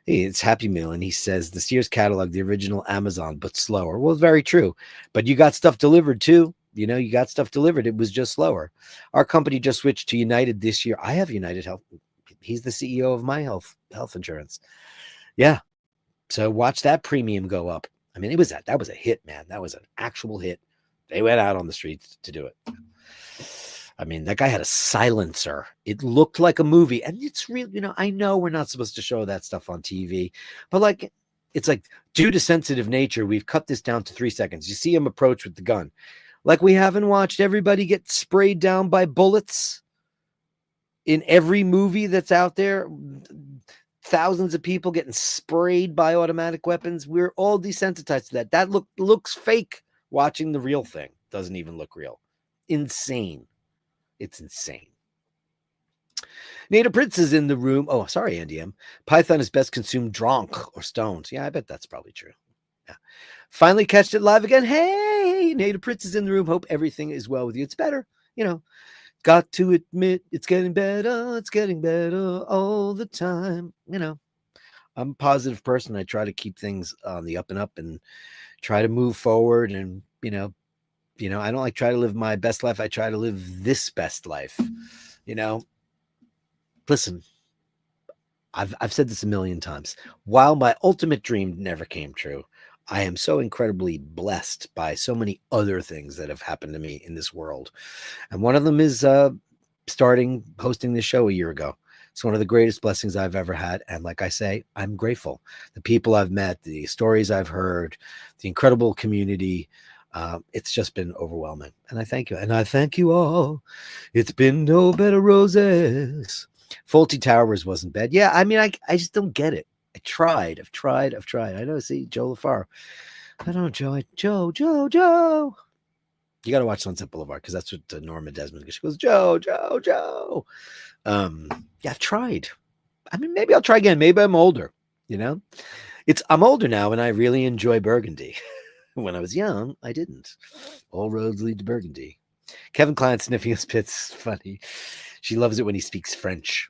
[SPEAKER 1] Hey, it's Happy Meal, and he says the Sears catalog, the original Amazon, but slower. Well, very true. But you got stuff delivered too. You got stuff delivered. It was just slower. Our company just switched to United this year. I have United Health. He's the CEO of my health insurance. Yeah. So watch that premium go up. I mean, that was a hit, man. That was an actual hit. They went out on the streets to do it. I mean, that guy had a silencer. It looked like a movie. And it's real, I know we're not supposed to show that stuff on TV, but it's like, due to sensitive nature, we've cut this down to 3 seconds. You see him approach with the gun. Like we haven't watched everybody get sprayed down by bullets in every movie that's out there. Thousands of people getting sprayed by automatic weapons. We're all desensitized to that. That looks fake. Watching the real thing doesn't even look real. Insane. It's insane. Native Prince is in the room. Oh, sorry, Andy M. Python is best consumed drunk or stoned. Yeah, I bet that's probably true. Yeah. Finally catched it live again. Hey, Native Prince is in the room. Hope everything is well with you. It's better. Got to admit it's getting better. It's getting better all the time. I'm a positive person. I try to keep things on the up and up and try to move forward. And, I don't like try to live my best life. I try to live this best life. Listen, I've said this a million times. While my ultimate dream never came true, I am so incredibly blessed by so many other things that have happened to me in this world. And one of them is hosting this show a year ago. It's one of the greatest blessings I've ever had. And like I say, I'm grateful. The people I've met, the stories I've heard, the incredible community, it's just been overwhelming. And I thank you. And I thank you all. It's been no bed of roses. Faulty Towers wasn't bad. Yeah, I mean, I just don't get it. I've tried. I know, see, Joe LaFar. I don't know, Joe. You got to watch Sunset Boulevard because that's what Norma Desmond, she goes, Joe. Yeah, I've tried. I mean, maybe I'll try again. Maybe I'm older, I'm older now and I really enjoy Burgundy. When I was young, I didn't. All roads lead to Burgundy. Kevin Kline sniffing his pits. Funny. She loves it when he speaks French.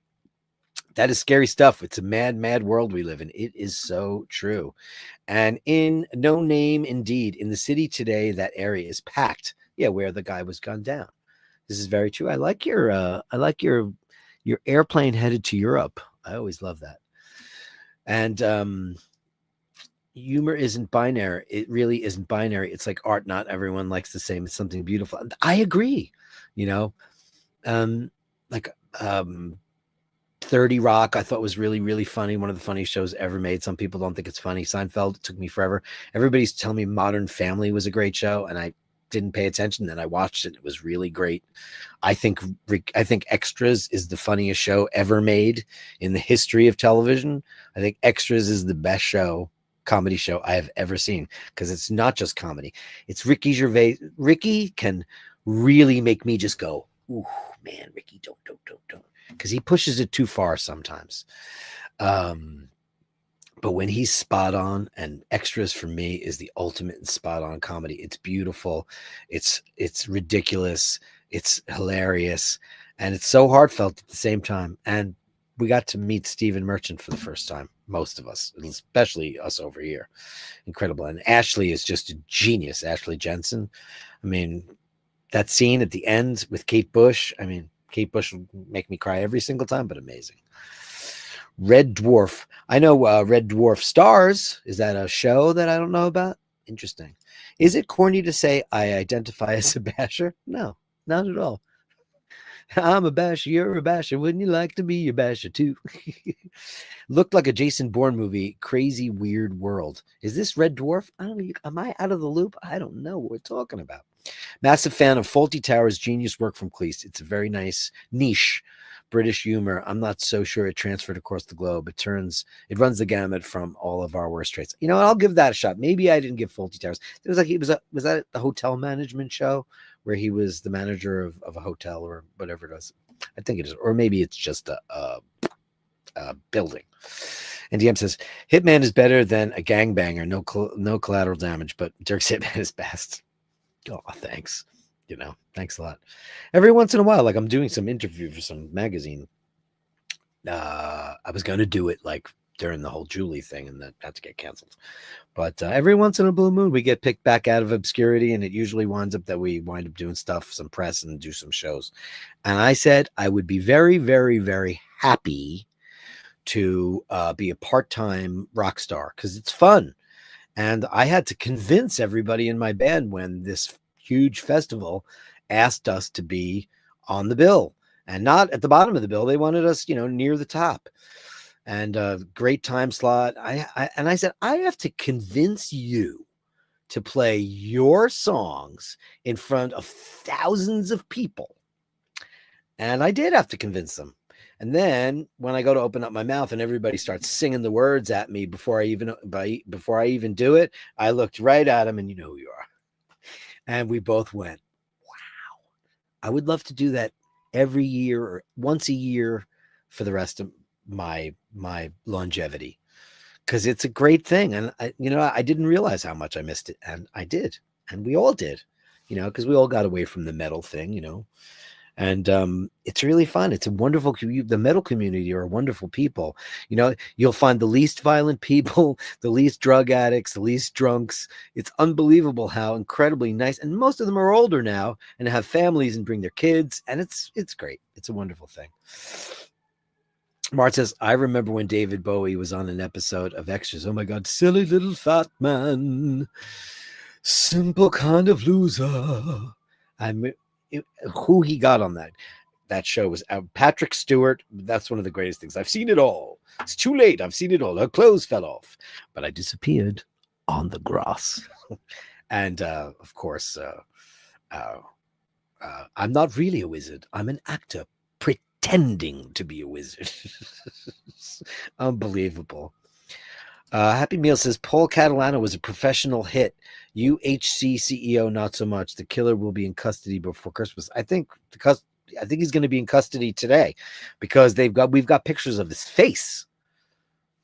[SPEAKER 1] That is scary stuff. It's a mad, mad world we live in. It is so true. And in No Name, indeed, in the city today, that area is packed. Yeah, where the guy was gunned down. This is very true. I like your airplane headed to Europe. I always love that. And humor isn't binary. It really isn't binary. It's like art. Not everyone likes the same. It's something beautiful. I agree. 30 Rock, I thought was really, really funny. One of the funniest shows ever made. Some people don't think it's funny. Seinfeld, it took me forever. Everybody's telling me Modern Family was a great show, and I didn't pay attention. Then I watched it. It was really great. I think Extras is the funniest show ever made in the history of television. I think Extras is the best comedy show I have ever seen, because it's not just comedy. It's Ricky Gervais. Ricky can really make me just go, ooh, man, Ricky, don't. Because he pushes it too far sometimes. But when he's spot on, and Extras for me is the ultimate spot on comedy. It's beautiful. It's ridiculous. It's hilarious. And it's so heartfelt at the same time. And we got to meet Stephen Merchant for the first time. Most of us, especially us over here. Incredible. And Ashley is just a genius. Ashley Jensen. I mean, that scene at the end with Kate Bush. I mean, Kate Bush will make me cry every single time, but amazing. Red Dwarf. I know Red Dwarf stars. Is that a show that I don't know about? Interesting. Is it corny to say I identify as a basher? No, not at all. I'm a basher, you're a basher. Wouldn't you like to be a basher too? Looked like a Jason Bourne movie. Crazy, weird world. Is this Red Dwarf? I don't know. Am I out of the loop? I don't know what we're talking about. Massive fan of Faulty Towers' genius work from Cleese. It's a very nice niche British humor. I'm not so sure it transferred across the globe. It runs the gamut from all of our worst traits. I'll give that a shot. Maybe I didn't give Faulty Towers. It was like was that the hotel management show where he was the manager of a hotel or whatever it was. I think it is, or maybe it's just a building. And DM says Hitman is better than a gangbanger. No collateral damage, but Dirk's Hitman is best. Oh, thanks. Thanks a lot. Every once in a while, like I'm doing some interview for some magazine. I was going to do it like during the whole Julie thing, and that had to get canceled. But every once in a blue moon, we get picked back out of obscurity, and it usually winds up that we wind up doing stuff, some press, and do some shows. And I said I would be very, very, very happy to be a part-time rock star because it's fun. And I had to convince everybody in my band when this huge festival asked us to be on the bill and not at the bottom of the bill. They wanted us, near the top. And a great time slot. I said, I have to convince you to play your songs in front of thousands of people. And I did have to convince them. And then when I go to open up my mouth and everybody starts singing the words at me before I even do it, I looked right at them and you know who you are. And we both went, wow. I would love to do that every year or once a year for the rest of my longevity, because it's a great thing. And I didn't realize how much I missed it, and I did, and we all did, because we all got away from the metal thing, and it's really fun. It's a wonderful the metal community are wonderful people. You'll find the least violent people, the least drug addicts, the least drunks. It's unbelievable how incredibly nice, and most of them are older now and have families and bring their kids, and it's great. It's a wonderful thing. Mart says, I remember when David Bowie was on an episode of Extras. Oh my God, silly little fat man, simple kind of loser. Who he got on that show was Patrick Stewart. That's one of the greatest things. I've seen it all. It's too late. I've seen it all. Her clothes fell off, but I disappeared on the grass. And of course, I'm not really a wizard. I'm an actor pretending to be a wizard. Unbelievable. Happy Meal says Paul Catalano was a professional hit. UHC CEO not so much. The killer will be in custody before Christmas. I think he's going to be in custody today because we've got pictures of his face.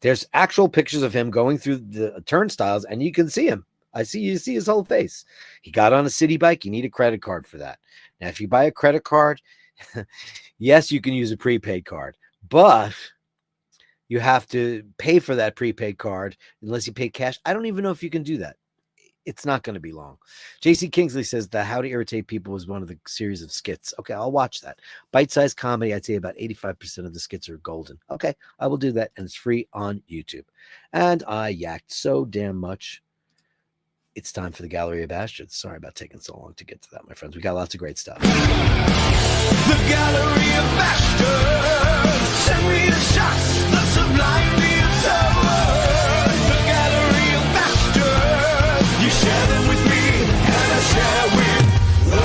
[SPEAKER 1] There's actual pictures of him going through the turnstiles, and you can see him. You see his whole face. He got on a city bike. You need a credit card for that. Now, if you buy a credit card, yes, you can use a prepaid card, but you have to pay for that prepaid card unless you pay cash. I don't even know if you can do that. It's not going to be long. JC Kingsley says the How to Irritate People was one of the series of skits. Okay, I'll watch that. Bite-sized comedy, I'd say about 85% of the skits are golden. Okay, I will do that, and it's free on YouTube. And I yacked so damn much. It's time for the Gallery of Bastards. Sorry about taking so long to get to that, my friends. We got lots of great stuff.
[SPEAKER 2] The Gallery of Bashtards. Send me the shots, the sublime views of words. The Gallery of Bashtards. You share them with me, and I share with the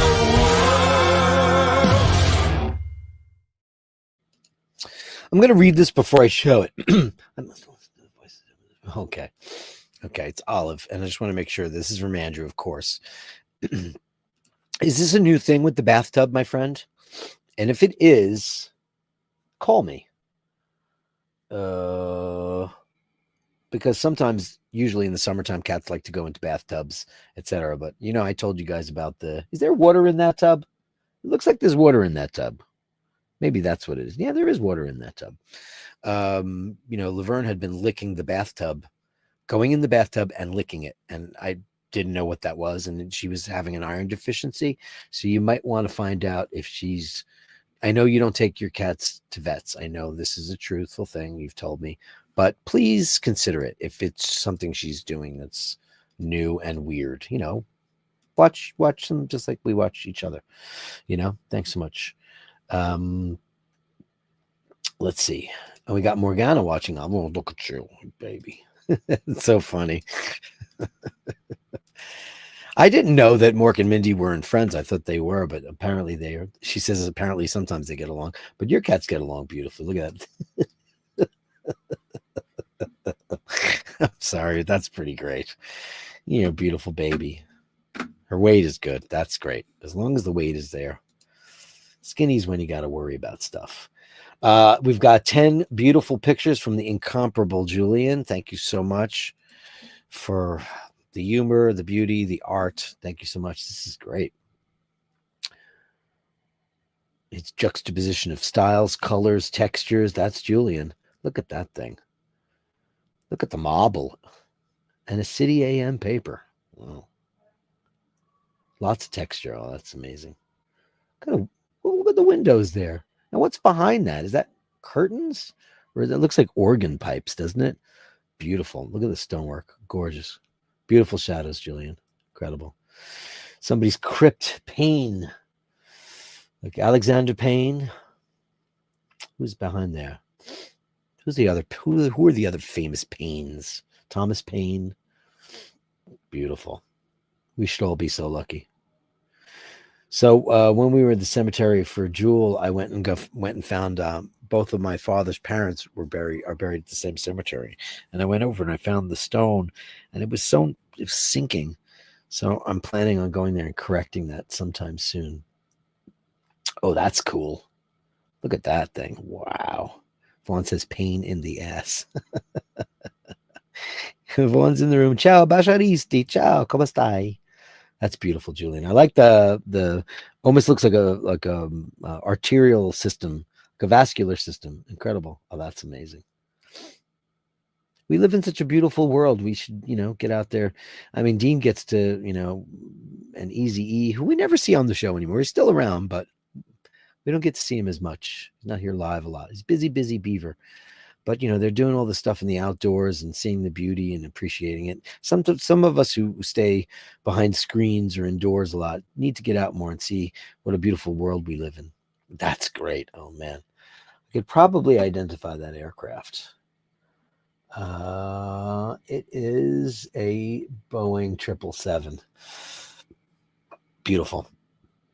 [SPEAKER 2] world.
[SPEAKER 1] I'm going to read this before I show it. Okay. Okay, it's Olive, and I just want to make sure this is from Andrew, of course. Is this a new thing with the bathtub, my friend? And if it is, call me. Because sometimes, usually in the summertime, cats like to go into bathtubs, etc. But, I told you guys about is there water in that tub? It looks like there's water in that tub. Maybe that's what it is. Yeah, there is water in that tub. Laverne had been licking the bathtub, going in the bathtub and licking it. And I didn't know what that was. And she was having an iron deficiency. So you might want to find out if she's I know you don't take your cats to vets. I know this is a truthful thing you've told me, but please consider it if it's something she's doing that's new and weird. Watch them just like we watch each other. Thanks so much. Let's see. And we got Morgana watching. I'm gonna look at you, baby. It's so funny. I didn't know that Mork and Mindy weren't friends. I thought they were, but apparently they are. She says apparently sometimes they get along, but your cats get along beautifully. Look at that. I'm sorry. That's pretty great. Beautiful baby. Her weight is good. That's great. As long as the weight is there. Skinny's when you got to worry about stuff. We've got 10 beautiful pictures from the incomparable Julian. Thank you so much for the humor, the beauty, the art. Thank you so much. This is great. It's juxtaposition of styles, colors, textures. That's Julian. Look at that thing. Look at the marble and a City AM paper. Wow. Lots of texture. Oh, that's amazing. Look at the windows there. Now, what's behind that? Is that curtains? Or that looks like organ pipes, doesn't it? Beautiful. Look at the stonework. Gorgeous. Beautiful shadows, Julian. Incredible. Somebody's crypt. Payne. Like Alexander Payne. Who's behind there? Who are the other famous Paynes? Thomas Paine. Beautiful. We should all be so lucky. So when we were at the cemetery for Jewel, I went and found both of my father's parents are buried at the same cemetery, and I went over and I found the stone, and it was sinking. So I'm planning on going there and correcting that sometime soon. Oh, that's cool! Look at that thing! Wow. Vaughn says pain in the ass. Vaughn's in the room. Ciao, Basharisti. Ciao, come stai? That's beautiful, Julian. I like the almost looks like a arterial system, like a vascular system. Incredible. Oh, that's amazing. We live in such a beautiful world. We should, get out there. I mean, Dean gets to, an Easy E, who we never see on the show anymore. He's still around, but we don't get to see him as much. He's not here live a lot. He's busy beaver. But they're doing all the stuff in the outdoors and seeing the beauty and appreciating it. Some of us who stay behind screens or indoors a lot need to get out more and see what a beautiful world we live in. That's great. Oh man, I could probably identify that aircraft. It is a Boeing 777. Beautiful.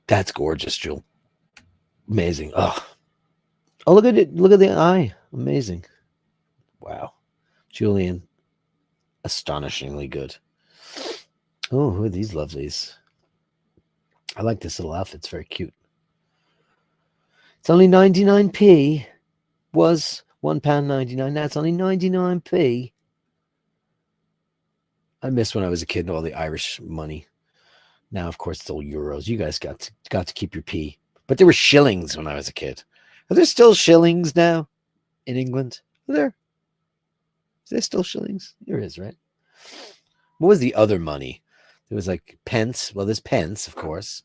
[SPEAKER 1] That's gorgeous, Jewel. Amazing. Oh, look at it. Look at the eye. Amazing. Wow. Julian, astonishingly good. Oh, who are these lovelies? I like this little outfit. It's very cute. It's only 99p. Was £1.99. Now it's only 99p. I miss when I was a kid and all the Irish money. Now, of course, it's all euros. You guys got to keep your p. But there were shillings when I was a kid. Are there still shillings now in England? Are there? Is there still shillings? There is, right? What was the other money? There was like pence. Well, there's pence, of course.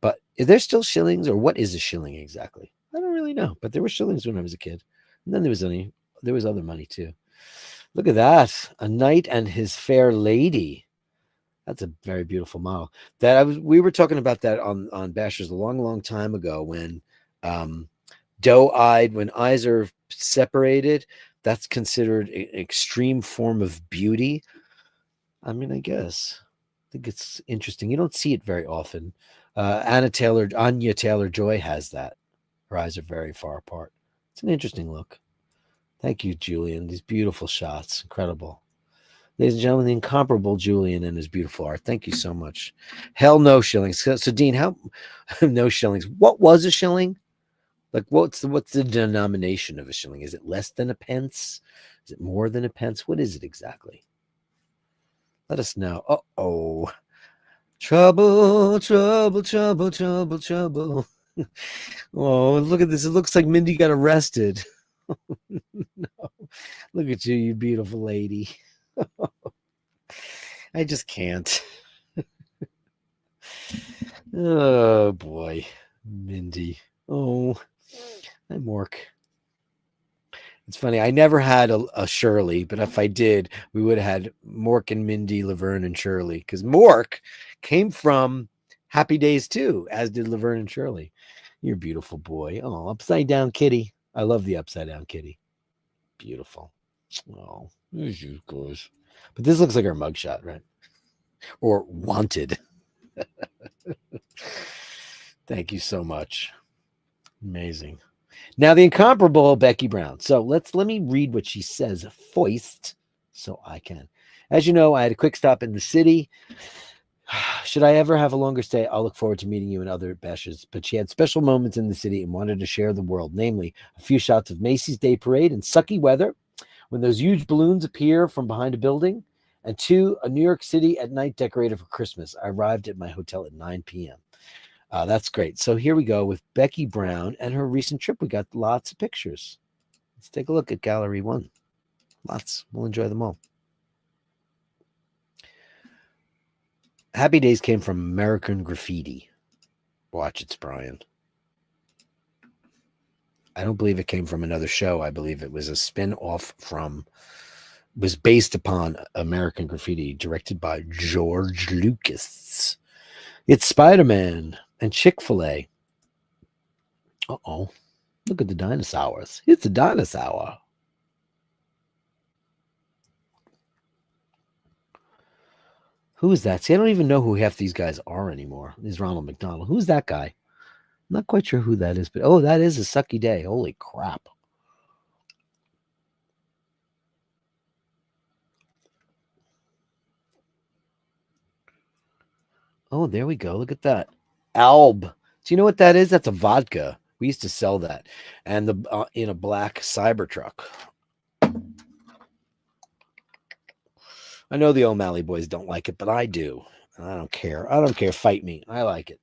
[SPEAKER 1] But is there still shillings, or what is a shilling exactly? I don't really know. But there were shillings when I was a kid. And then there was other money too. Look at that. A knight and his fair lady. That's a very beautiful model. We were talking about that on Bashers a long time ago when doe-eyed, when eyes are separated, that's considered an extreme form of beauty. I mean, I guess. I think it's interesting. You don't see it very often. Anya Taylor-Joy has that. Her eyes are very far apart. It's an interesting look. Thank you, Julian. These beautiful shots. Incredible. Ladies and gentlemen, the incomparable Julian and his beautiful art. Thank you so much. Hell no shillings. So Dean, how no shillings? What was a shilling? Like what's the denomination of a shilling? Is it less than a pence? Is it more than a pence? What is it exactly? Let us know. Uh-oh. Trouble, trouble, trouble, trouble, trouble. Oh, look at this. It looks like Mindy got arrested. No. Look at you, you beautiful lady. I just can't. Oh boy, Mindy. Oh, funny. I never had a Shirley, but if I did, we would have had Mork and Mindy, Laverne and Shirley, because Mork came from Happy Days too, as did Laverne and Shirley. You're a beautiful boy. Oh, upside down kitty. I love the upside down kitty. Beautiful. Oh, there's you guys. But this looks like our mugshot, right? Or wanted. Thank you so much. Amazing. Now the incomparable Becky Brown. So let me read what she says foist so I can. As you know, I had a quick stop in the city. Should I ever have a longer stay, I'll look forward to meeting you and other Bashers. But she had special moments in the city and wanted to share the world, namely a few shots of Macy's Day Parade in sucky weather when those huge balloons appear from behind a building, and 2, a New York City at night decorated for Christmas. I arrived at my hotel at 9 p.m. That's great. So here we go with Becky Brown and her recent trip. We got lots of pictures. Let's take a look at Gallery 1. Lots. We'll enjoy them all. Happy Days came from American Graffiti. Watch it, Brian. I don't believe it came from another show. I believe it was a spin-off was based upon American Graffiti, directed by George Lucas. It's Spider-Man and Chick-fil-A. Uh-oh. Look at the dinosaurs. It's a dinosaur. Who is that? See, I don't even know who half these guys are anymore. There's Ronald McDonald. Who's that guy? I'm not quite sure who that is, but oh, that is a sucky day. Holy crap. Oh, there we go. Look at that. Alb. Do you know what that is? That's a vodka. We used to sell that. And in a black Cybertruck. I know the O'Malley boys don't like it, but I do. And I don't care. I don't care. Fight me. I like it.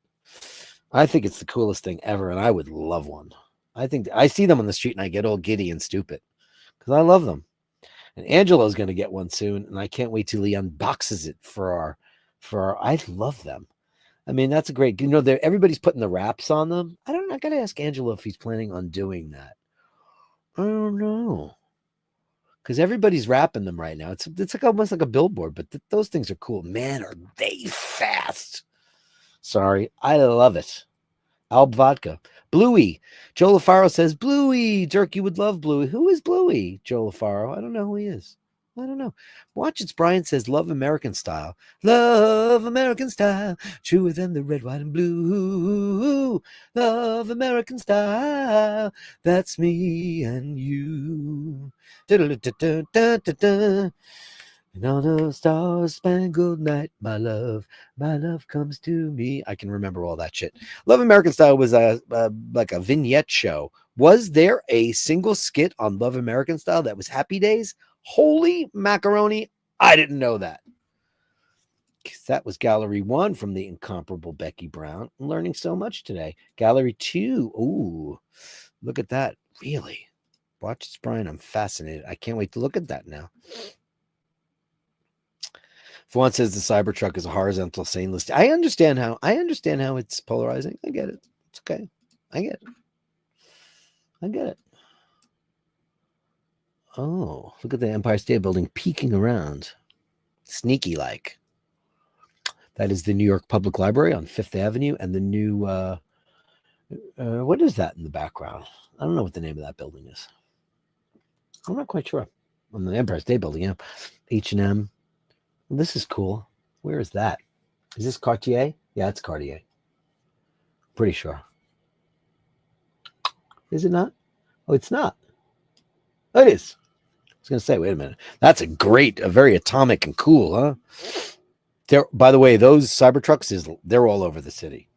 [SPEAKER 1] I think it's the coolest thing ever, and I would love one. I think I see them on the street and I get all giddy and stupid because I love them. And Angelo's going to get one soon, and I can't wait till he unboxes it for our. I love them. I mean, that's a great. You know, everybody's putting the wraps on them. I got to ask Angelo if he's planning on doing that. I don't know. Because everybody's wrapping them right now. It's like almost like a billboard, but those things are cool. Man, are they fast. Sorry. I love it. Alb Vodka. Bluey. Joe LaFaro says, Bluey. Dirk, you would love Bluey. Who is Bluey? Joe LaFaro. I don't know who he is. I don't know. Watch it. Brian says, love American style. Love American style. Truer than the red, white, and blue. Love American style. That's me and you. And on a star-spangled night, my love comes to me. I can remember all that shit. Love American Style was like a vignette show. Was there a single skit on Love American Style that was Happy Days? Holy macaroni. I didn't know that. That was Gallery 1 from the incomparable Becky Brown. I'm learning so much today. Gallery 2. Ooh, look at that. Really? Watch this, Brian. I'm fascinated. I can't wait to look at that now. Fawn says the Cybertruck is a horizontal stainless. I understand how it's polarizing. I get it. It's okay. I get it. Oh, look at the Empire State Building peeking around. Sneaky like. That is the New York Public Library on Fifth Avenue and the new what is that in the background? I don't know what the name of that building is. I'm not quite sure. On the Empire State Building, yeah. H&M. Well, this is cool. Where is that? Is this Cartier? Yeah, it's Cartier. Pretty sure. Is it not? Oh, it's not. Oh, it is. I was going to say, wait a minute. That's a very atomic and cool, huh? By the way, those Cybertrucks, they're all over the city.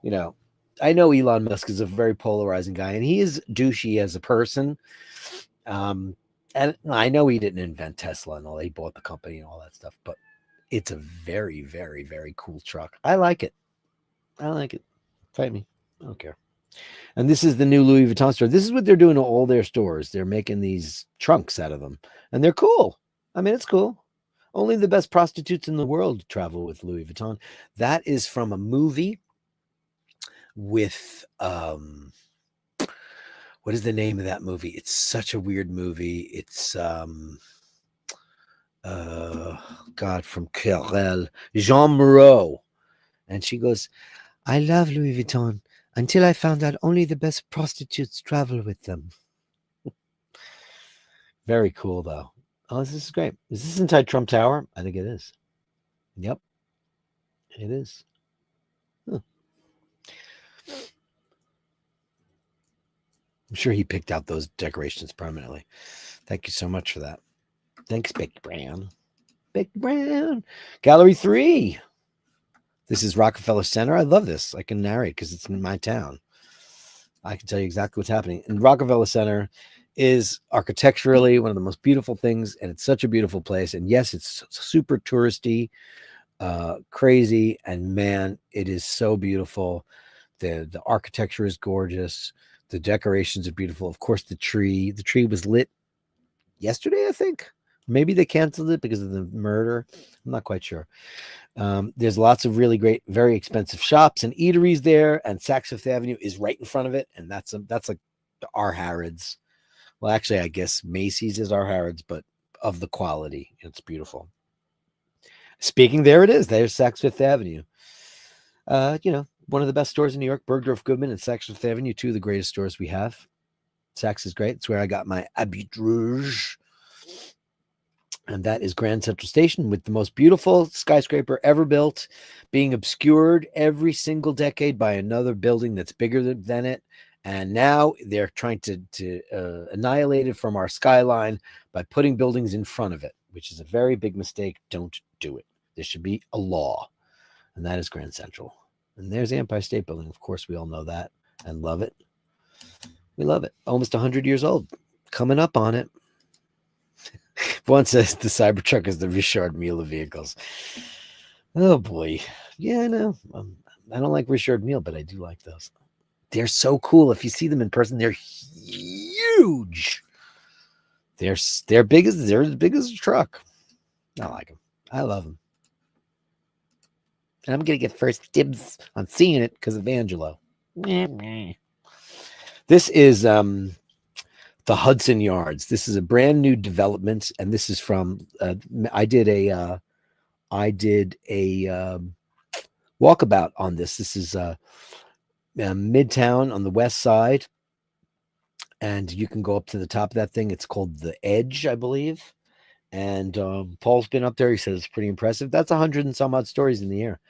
[SPEAKER 1] You know, I know Elon Musk is a very polarizing guy, and he is douchey as a person. And I know he didn't invent Tesla and all. He bought the company and all that stuff, but it's a very, very, very cool truck. I like it. Fight me. I don't care. And this is the new Louis Vuitton store. This is what they're doing to all their stores. They're making these trunks out of them, and they're cool. I mean, it's cool. Only the best prostitutes in the world travel with Louis Vuitton. That is from a movie with what is the name of that movie? It's such a weird movie. It's God, from Querelle, Jean Moreau. And she goes, I love Louis Vuitton until I found out only the best prostitutes travel with them. Very cool, though. Oh, this is great. Is this inside Trump Tower? I think it is. Yep, it is. Huh. I'm sure he picked out those decorations permanently. Thank you so much for that. Thanks, Becky Brown. Becky Brown. Gallery 3. This is Rockefeller Center. I love this. I can narrate because it's in my town. I can tell you exactly what's happening. And Rockefeller Center is architecturally one of the most beautiful things, and it's such a beautiful place. And yes, it's super touristy, crazy, and man, it is so beautiful. The architecture is gorgeous. The decorations are beautiful. Of course, the tree was lit yesterday, I think. Maybe they canceled it because of the murder. I'm not quite sure. There's lots of really great, very expensive shops and eateries there, and Saks Fifth Avenue is right in front of it, and that's like our Harrods. Well, actually, I guess Macy's is our Harrods, but of the quality. It's beautiful. Speaking, there it is. There's Saks Fifth Avenue. One of the best stores in New York, Bergdorf Goodman and Saks Fifth Avenue, two of the greatest stores we have. Saks is great. It's where I got my Habit Rouge. And that is Grand Central Station, with the most beautiful skyscraper ever built, being obscured every single decade by another building that's bigger than it. And now they're trying to annihilate it from our skyline by putting buildings in front of it, which is a very big mistake. Don't do it. There should be a law. And that is Grand Central. And there's the Empire State Building. Of course, we all know that and love it. We love it. Almost 100 years old. Coming up on it. One says the Cybertruck is the Richard Mille of vehicles. Oh, boy. Yeah, I know. I don't like Richard Mille, but I do like those. They're so cool. If you see them in person, they're huge. They're as big as a truck. I like them. I love them. And I'm going to get first dibs on seeing it because of Angelo. This is the Hudson Yards. This is a brand new development, and this is from I did a walkabout on this. This is Midtown on the west side, and you can go up to the top of that thing. It's called the Edge, I believe. And Paul's been up there. He says it's pretty impressive. That's 100 and some odd stories in the air.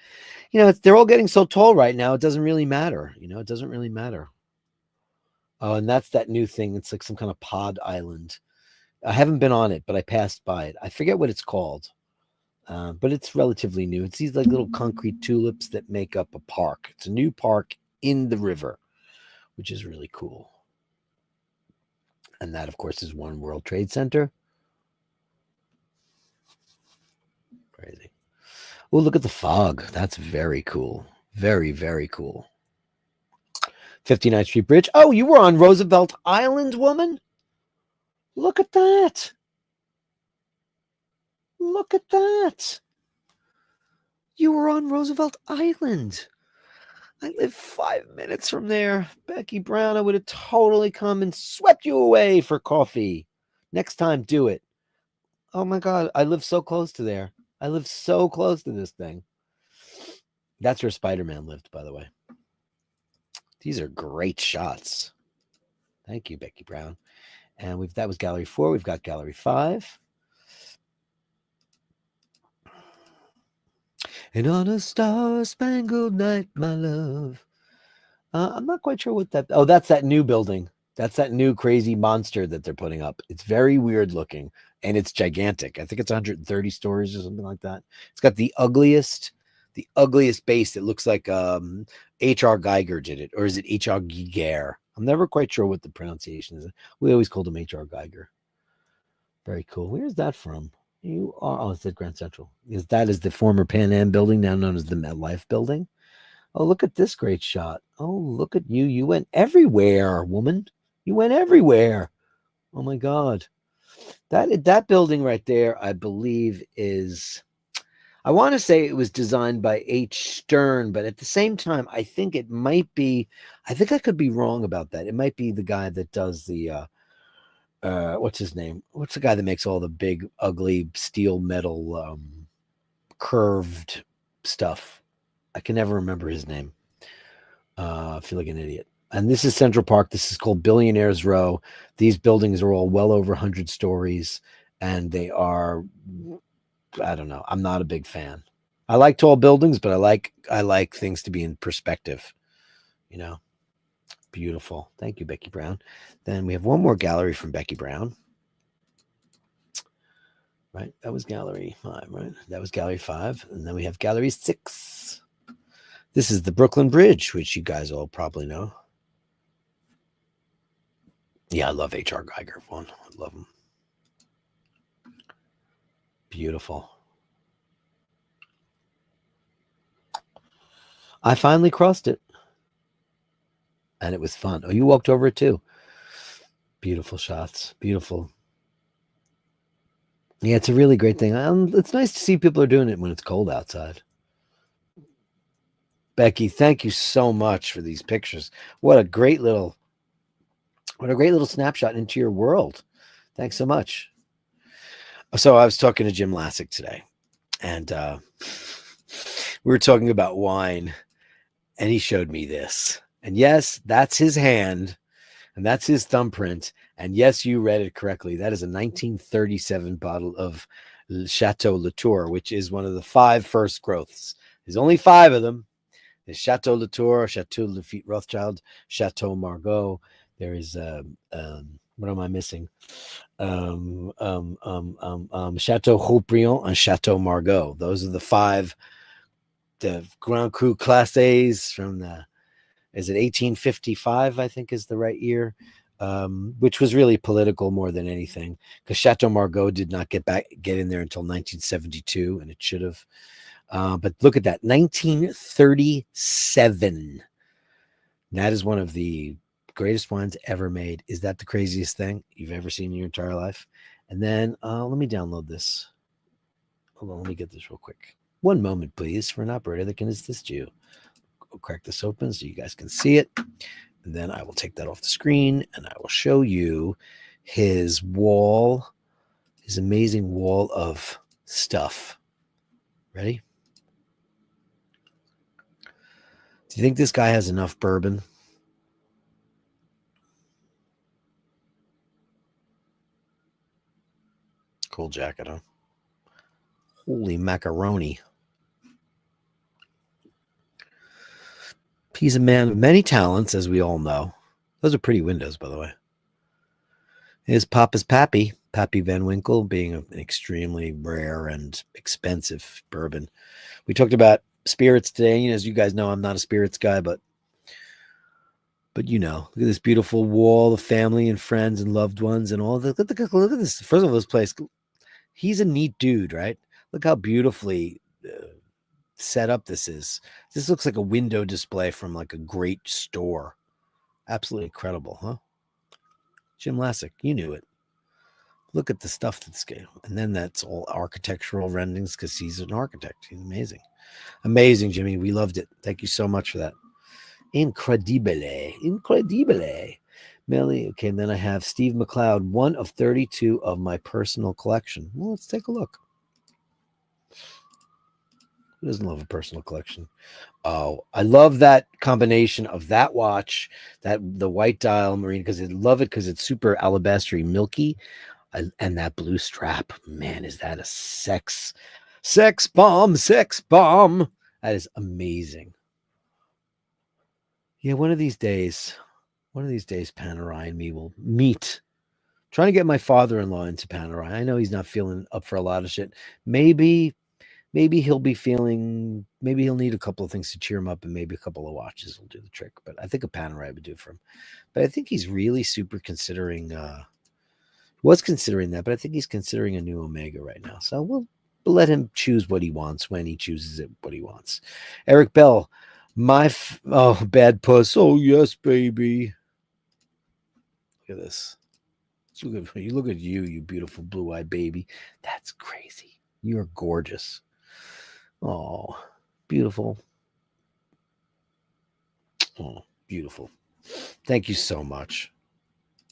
[SPEAKER 1] They're all getting so tall right now. It doesn't really matter. It doesn't really matter. Oh, and that's that new thing. It's like some kind of pod island. I haven't been on it, but I passed by it. I forget what it's called, but it's relatively new. It's these like little concrete tulips that make up a park. It's a new park in the river, which is really cool. And that, of course, is One World Trade Center. Crazy. Oh, look at the fog. That's very cool. Very, very cool. 59th Street Bridge. Oh, you were on Roosevelt Island, woman? Look at that. Look at that. You were on Roosevelt Island. I live 5 minutes from there. Becky Brown, I would have totally come and swept you away for coffee. Next time, do it. Oh, my God. I live so close to there. I live so close to this thing. That's where Spider-Man lived, by the way. These are great shots. Thank you, Becky Brown. And that was Gallery 4. We've got Gallery 5. And on a star-spangled night, my love. I'm not quite sure what that... Oh, that's that new building. That's that new crazy monster that they're putting up. It's very weird looking, and it's gigantic. I think it's 130 stories or something like that. It's got the ugliest base. It looks like H.R. Geiger did it, or is it H.R. Giger? I'm never quite sure what the pronunciation is. We always called him H.R. Geiger. Very cool. Where's that from? It's at Grand Central. That is the former Pan Am building, now known as the MetLife building. Oh, look at this great shot. Oh, look at you. You went everywhere, woman. You went everywhere. Oh, my God. That building right there, I believe, is... I want to say it was designed by H. Stern, but at the same time, I think it might be. I think I could be wrong about that. It might be the guy that does the. What's his name? What's the guy that makes all the big, ugly steel metal, curved stuff? I can never remember his name. I feel like an idiot. And this is Central Park. This is called Billionaires Row. These buildings are all well over 100 stories, and they are. I don't know. I'm not a big fan. I like tall buildings, but I like things to be in perspective. You know, beautiful. Thank you, Becky Brown. Then we have one more gallery from Becky Brown. Right, that was Gallery 5. Right, that was Gallery 5, and then we have Gallery 6. This is the Brooklyn Bridge, which you guys all probably know. Yeah, I love H.R. Geiger. One, I love him. Beautiful. I finally crossed it. And it was fun. Oh, you walked over it too. Beautiful shots. Beautiful. Yeah, it's a really great thing. It's nice to see people are doing it when it's cold outside. Becky, thank you so much for these pictures. What a great little snapshot into your world. Thanks so much. So I was talking to Jim Lassick today, and we were talking about wine, and he showed me this. And yes, that's his hand, and that's his thumbprint. And yes, you read it correctly. That is a 1937 bottle of Chateau Latour, which is one of the 5 first growths. There's only 5 of them. There's Chateau Latour, Chateau Lafite Rothschild, Chateau Margaux. There is what am I missing? Chateau Haut-Brion and Chateau Margaux. Those are the 5, the Grand Cru Class A's from the, is it 1855, I think is the right year, which was really political more than anything, because Chateau Margaux did not get in there until 1972, and it should have. But look at that, 1937. That is one of the greatest wines ever made. Is that the craziest thing you've ever seen in your entire life? And then let me download this. Hold on, let me get this real quick. One moment, please, for an operator that can assist you. I'll crack this open so you guys can see it. And then I will take that off the screen and I will show you his wall, his amazing wall of stuff. Ready? Do you think this guy has enough bourbon? Cool jacket, huh? Holy macaroni. He's a man of many talents, as we all know. Those are pretty windows, by the way. His Papa's Pappy, Pappy Van Winkle, being an extremely rare and expensive bourbon. We talked about spirits today. As you guys know, I'm not a spirits guy, but you know, look at this beautiful wall of family and friends and loved ones and all. Look at this. First of all, this place, he's a neat dude, right? Look how beautifully set up this is. This looks like a window display from like a great store. Absolutely incredible, huh? Jim Lassick, you knew it. Look at the stuff that's going. And then that's all architectural renderings because he's an architect. He's amazing. Amazing, Jimmy. We loved it. Thank you so much for that. Incredibile. Melly. Okay, and then I have Steve McLeod, one of 32 of my personal collection. Well, let's take a look. Who doesn't love a personal collection? Oh, I love that combination of that watch, the white dial marine, because I love it because it's super alabaster milky, and that blue strap. Man, is that a sex bomb? That is amazing. Yeah, one of these days, Panerai and me will meet. Trying to get my father-in-law into Panerai. I know he's not feeling up for a lot of shit. Maybe he'll be feeling, maybe he'll need a couple of things to cheer him up, and maybe a couple of watches will do the trick. But I think a Panerai would do for him. But I think he's really super considering, was considering that, but I think he's considering a new Omega right now. So we'll let him choose what he wants when he chooses it, what he wants. Eric Bell, bad puss. Oh, yes, baby. Look at this. Look at you, you beautiful blue-eyed baby. That's crazy. You're gorgeous. Oh, beautiful. Oh, beautiful. Thank you so much.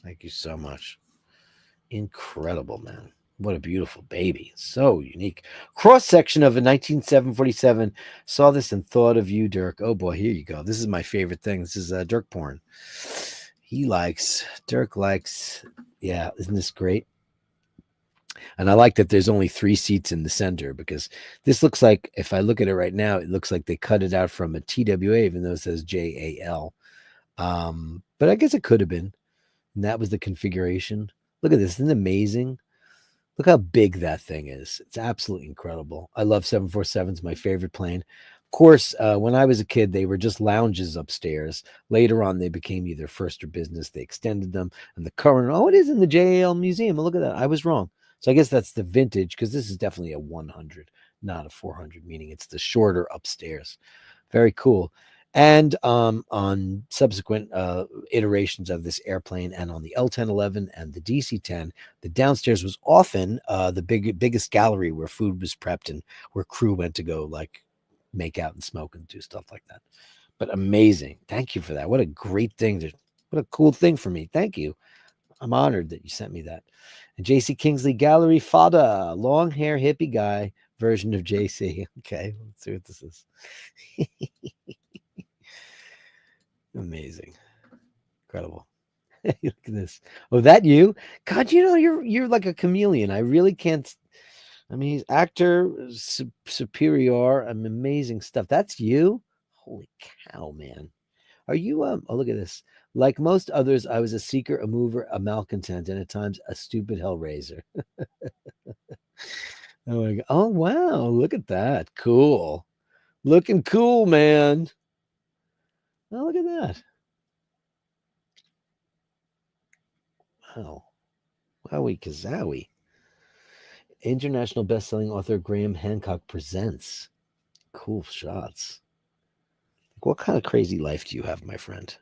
[SPEAKER 1] Thank you so much. Incredible, man. What a beautiful baby. So unique. Cross section of a 19747. Saw this and thought of you, Dirk. Oh boy, here you go. This is my favorite thing. This is Dirk porn. Dirk likes, yeah, isn't this great? And I like that there's only 3 seats in the center because this looks like, if I look at it right now, it looks like they cut it out from a TWA, even though it says JAL. But I guess it could have been. And that was the configuration. Look at this. Isn't it amazing? Look how big that thing is. It's absolutely incredible. I love 747s, my favorite plane. Of course, when I was a kid, they were just lounges upstairs. Later on, they became either first or business. They extended them. And the current, oh, it is in the JAL museum. Oh, look at that. I was wrong. So I guess that's the vintage, because this is definitely a 100, not a 400, meaning it's the shorter upstairs. Very cool. And on subsequent iterations of this airplane, and on the L-1011 and the DC-10, the downstairs was often the biggest gallery where food was prepped and where crew went to go like make out and smoke and do stuff like that. But amazing. Thank you for that. What a great thing. What a cool thing for me. Thank you. I'm honored that you sent me that. And JC Kingsley Gallery Fada, long hair hippie guy version of JC. Okay, let's see what this is. Amazing. Incredible. Look at this. Oh, that you? God, you're like a chameleon. I really can't. I mean, he's actor superior. Amazing stuff. That's you? Holy cow, man. Are you oh, look at this. Like most others, I was a seeker, a mover, a malcontent, and at times a stupid hellraiser. Oh my God. Oh wow, look at that. Cool. Looking cool, man. Oh, look at that. Wow. Wowie kazowie. International best-selling author Graham Hancock presents. Cool shots. What kind of crazy life do you have, my friend?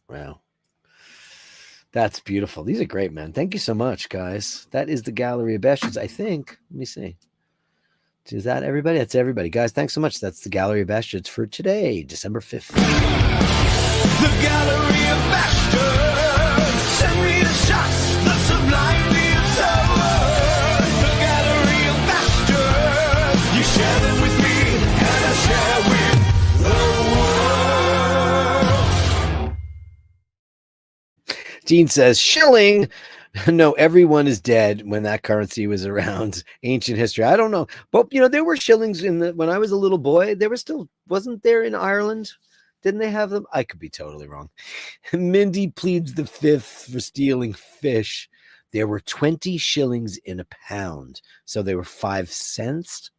[SPEAKER 1] Wow. That's beautiful. These are great, man. Thank you so much, guys. That is the Gallery of Bashtards, I think. Let me see. Is that everybody? That's everybody. Guys, thanks so much. That's the Gallery of Bastards for today, December 5th.
[SPEAKER 2] The Gallery of Bashtards. Send me the shots, the sublime beings of words. The Gallery of Bashtards. You share them with me, and I share with the world.
[SPEAKER 1] Dean says, shilling. No, everyone is dead when that currency was around. Ancient history. I don't know. But, there were shillings when I was a little boy. There was still, wasn't there in Ireland? Didn't they have them? I could be totally wrong. Mindy pleads the fifth for stealing fish. There were 20 shillings in a pound. So they were 5 cents.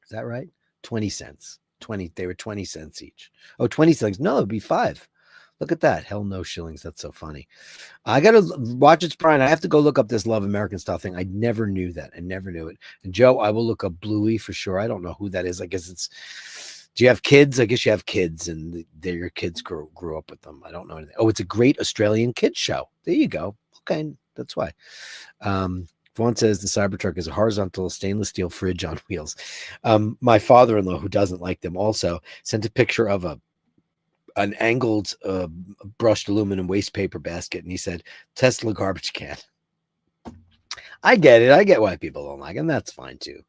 [SPEAKER 1] Is that right? 20 cents. They were 20 cents each. Oh, 20 shillings. No, it'd be 5. Look at that. Hell no shillings. That's so funny. I got to watch it, Brian. I have to go look up this Love American Style thing. I never knew that. I never knew it. And Joe, I will look up Bluey for sure. I don't know who that is. I guess it's, do you have kids? I guess you have kids and your kids grew up with them. I don't know anything. Oh, it's a great Australian kids show. There you go. Okay. That's why. Vaughn says the Cybertruck is a horizontal stainless steel fridge on wheels. My father-in-law, who doesn't like them, also sent a picture of an angled brushed aluminum waste paper basket, and he said Tesla garbage can. I get it. I get why people don't like them. That's fine too.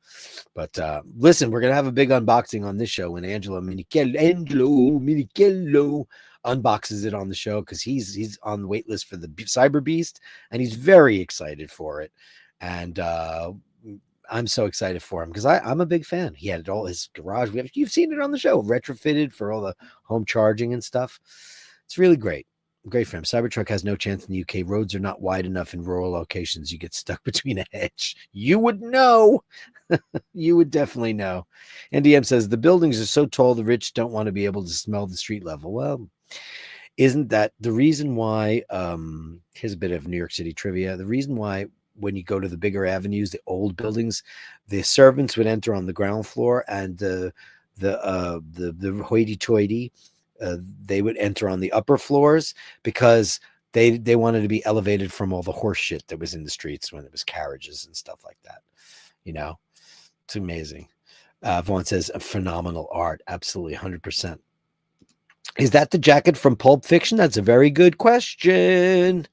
[SPEAKER 1] But listen, we're gonna have a big unboxing on this show when Angelo Minichello unboxes it on the show, because he's on the wait list for the Cyber Beast, and he's very excited for it. And I'm so excited for him because I'm a big fan. He had all his garage. You've seen it on the show, retrofitted for all the home charging and stuff. It's really great. Great for him. Cybertruck has no chance in the UK. Roads are not wide enough in rural locations. You get stuck between a hedge. You would know. You would definitely know. NDM says the buildings are so tall, the rich don't want to be able to smell the street level. Well, isn't that the reason why? Here's a bit of New York City trivia. The reason why, when you go to the bigger avenues, the old buildings, the servants would enter on the ground floor, and the hoity-toity, they would enter on the upper floors, because they wanted to be elevated from all the horse shit that was in the streets when it was carriages and stuff like that. You know, it's amazing. Vaughn says phenomenal art. Absolutely, 100%. Is that the jacket from Pulp Fiction? That's a very good question.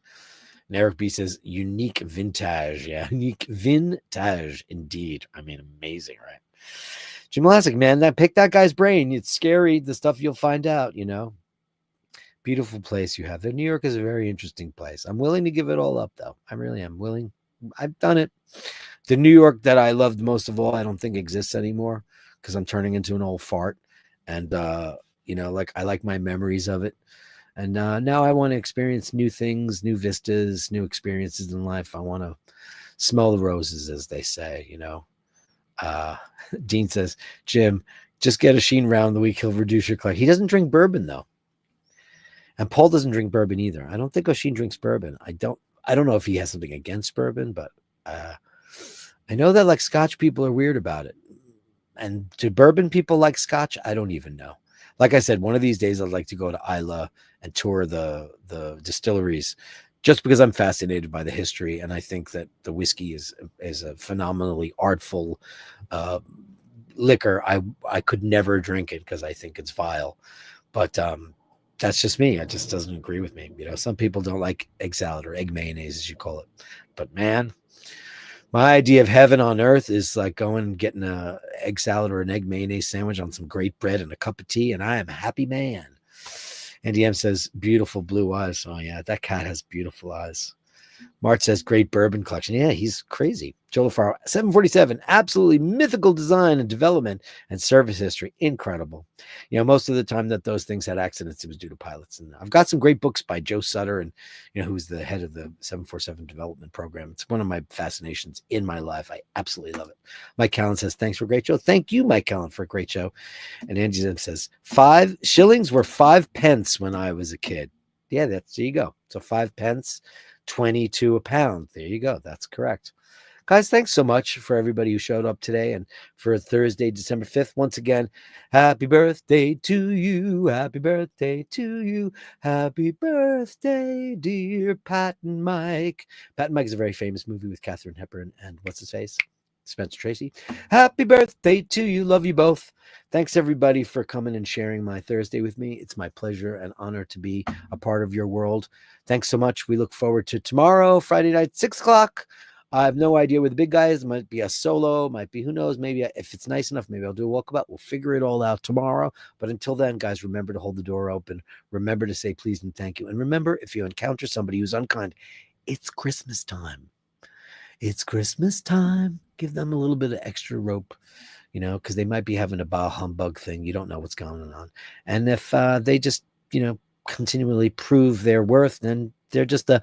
[SPEAKER 1] And Eric B says unique vintage. Yeah, unique vintage indeed. I mean, amazing, right? Jim Lassick, man, pick that guy's brain. It's scary, the stuff you'll find out, you know. Beautiful place you have there. New York is a very interesting place. I'm willing to give it all up, though. I really am willing. I've done it. The New York that I loved most of all, I don't think exists anymore because I'm turning into an old fart. And, you know, like I like my memories of it. And now I want to experience new things, new vistas, new experiences in life. I want to smell the roses, as they say, you know. Dean says, Jim, just get a Sheen round the week. He'll reduce your collection. He doesn't drink bourbon, though. And Paul doesn't drink bourbon either. I don't think O'Sheen drinks bourbon. I don't know if he has something against bourbon, but I know that like Scotch people are weird about it. And do bourbon people like Scotch? I don't even know. Like I said, one of these days I'd like to go to Isla and tour the distilleries just because I'm fascinated by the history. And I think that the whiskey is a phenomenally artful liquor. I could never drink it because I think it's vile. But that's just me. It just doesn't agree with me. You know, some people don't like egg salad or egg mayonnaise, as you call it. But man, my idea of heaven on earth is like going and getting a egg salad or an egg mayonnaise sandwich on some great bread and a cup of tea, and I am a happy man. Andy M says, beautiful blue eyes. Oh, yeah, that cat has beautiful eyes. Mart says, great bourbon collection. Yeah, he's crazy. Joe LaFaro, 747, absolutely mythical design and development and service history. Incredible. You know, most of the time that those things had accidents, it was due to pilots. And I've got some great books by Joe Sutter, and, you know, who's the head of the 747 development program. It's one of my fascinations in my life. I absolutely love it. Mike Callan says, thanks for a great show. Thank you, Mike Callan, for a great show. And Angie Zim says, 5 shillings were 5 pence when I was a kid. Yeah, there you go. So 5 pence. 22 a pound. There you go. That's correct. Guys, thanks so much for everybody who showed up today and for Thursday, December 5th. Once again, happy birthday to you. Happy birthday to you. Happy birthday, dear Pat and Mike. Pat and Mike is a very famous movie with Katharine Hepburn and what's his face? Spencer Tracy. Happy birthday to you. Love you both. Thanks everybody for coming and sharing my Thursday with me. It's my pleasure and honor to be a part of your world. Thanks so much. We look forward to tomorrow, Friday night, 6 o'clock. I have no idea where the big guy is. It might be a solo, might be, who knows, maybe if it's nice enough, maybe I'll do a walkabout. We'll figure it all out tomorrow. But until then, guys, remember to hold the door open. Remember to say please and thank you. And remember, if you encounter somebody who's unkind, it's Christmas time. It's Christmas time. Give them a little bit of extra rope, you know, because they might be having a Bah Humbug thing. You don't know what's going on. And if they just, you know, continually prove their worth, then they're just a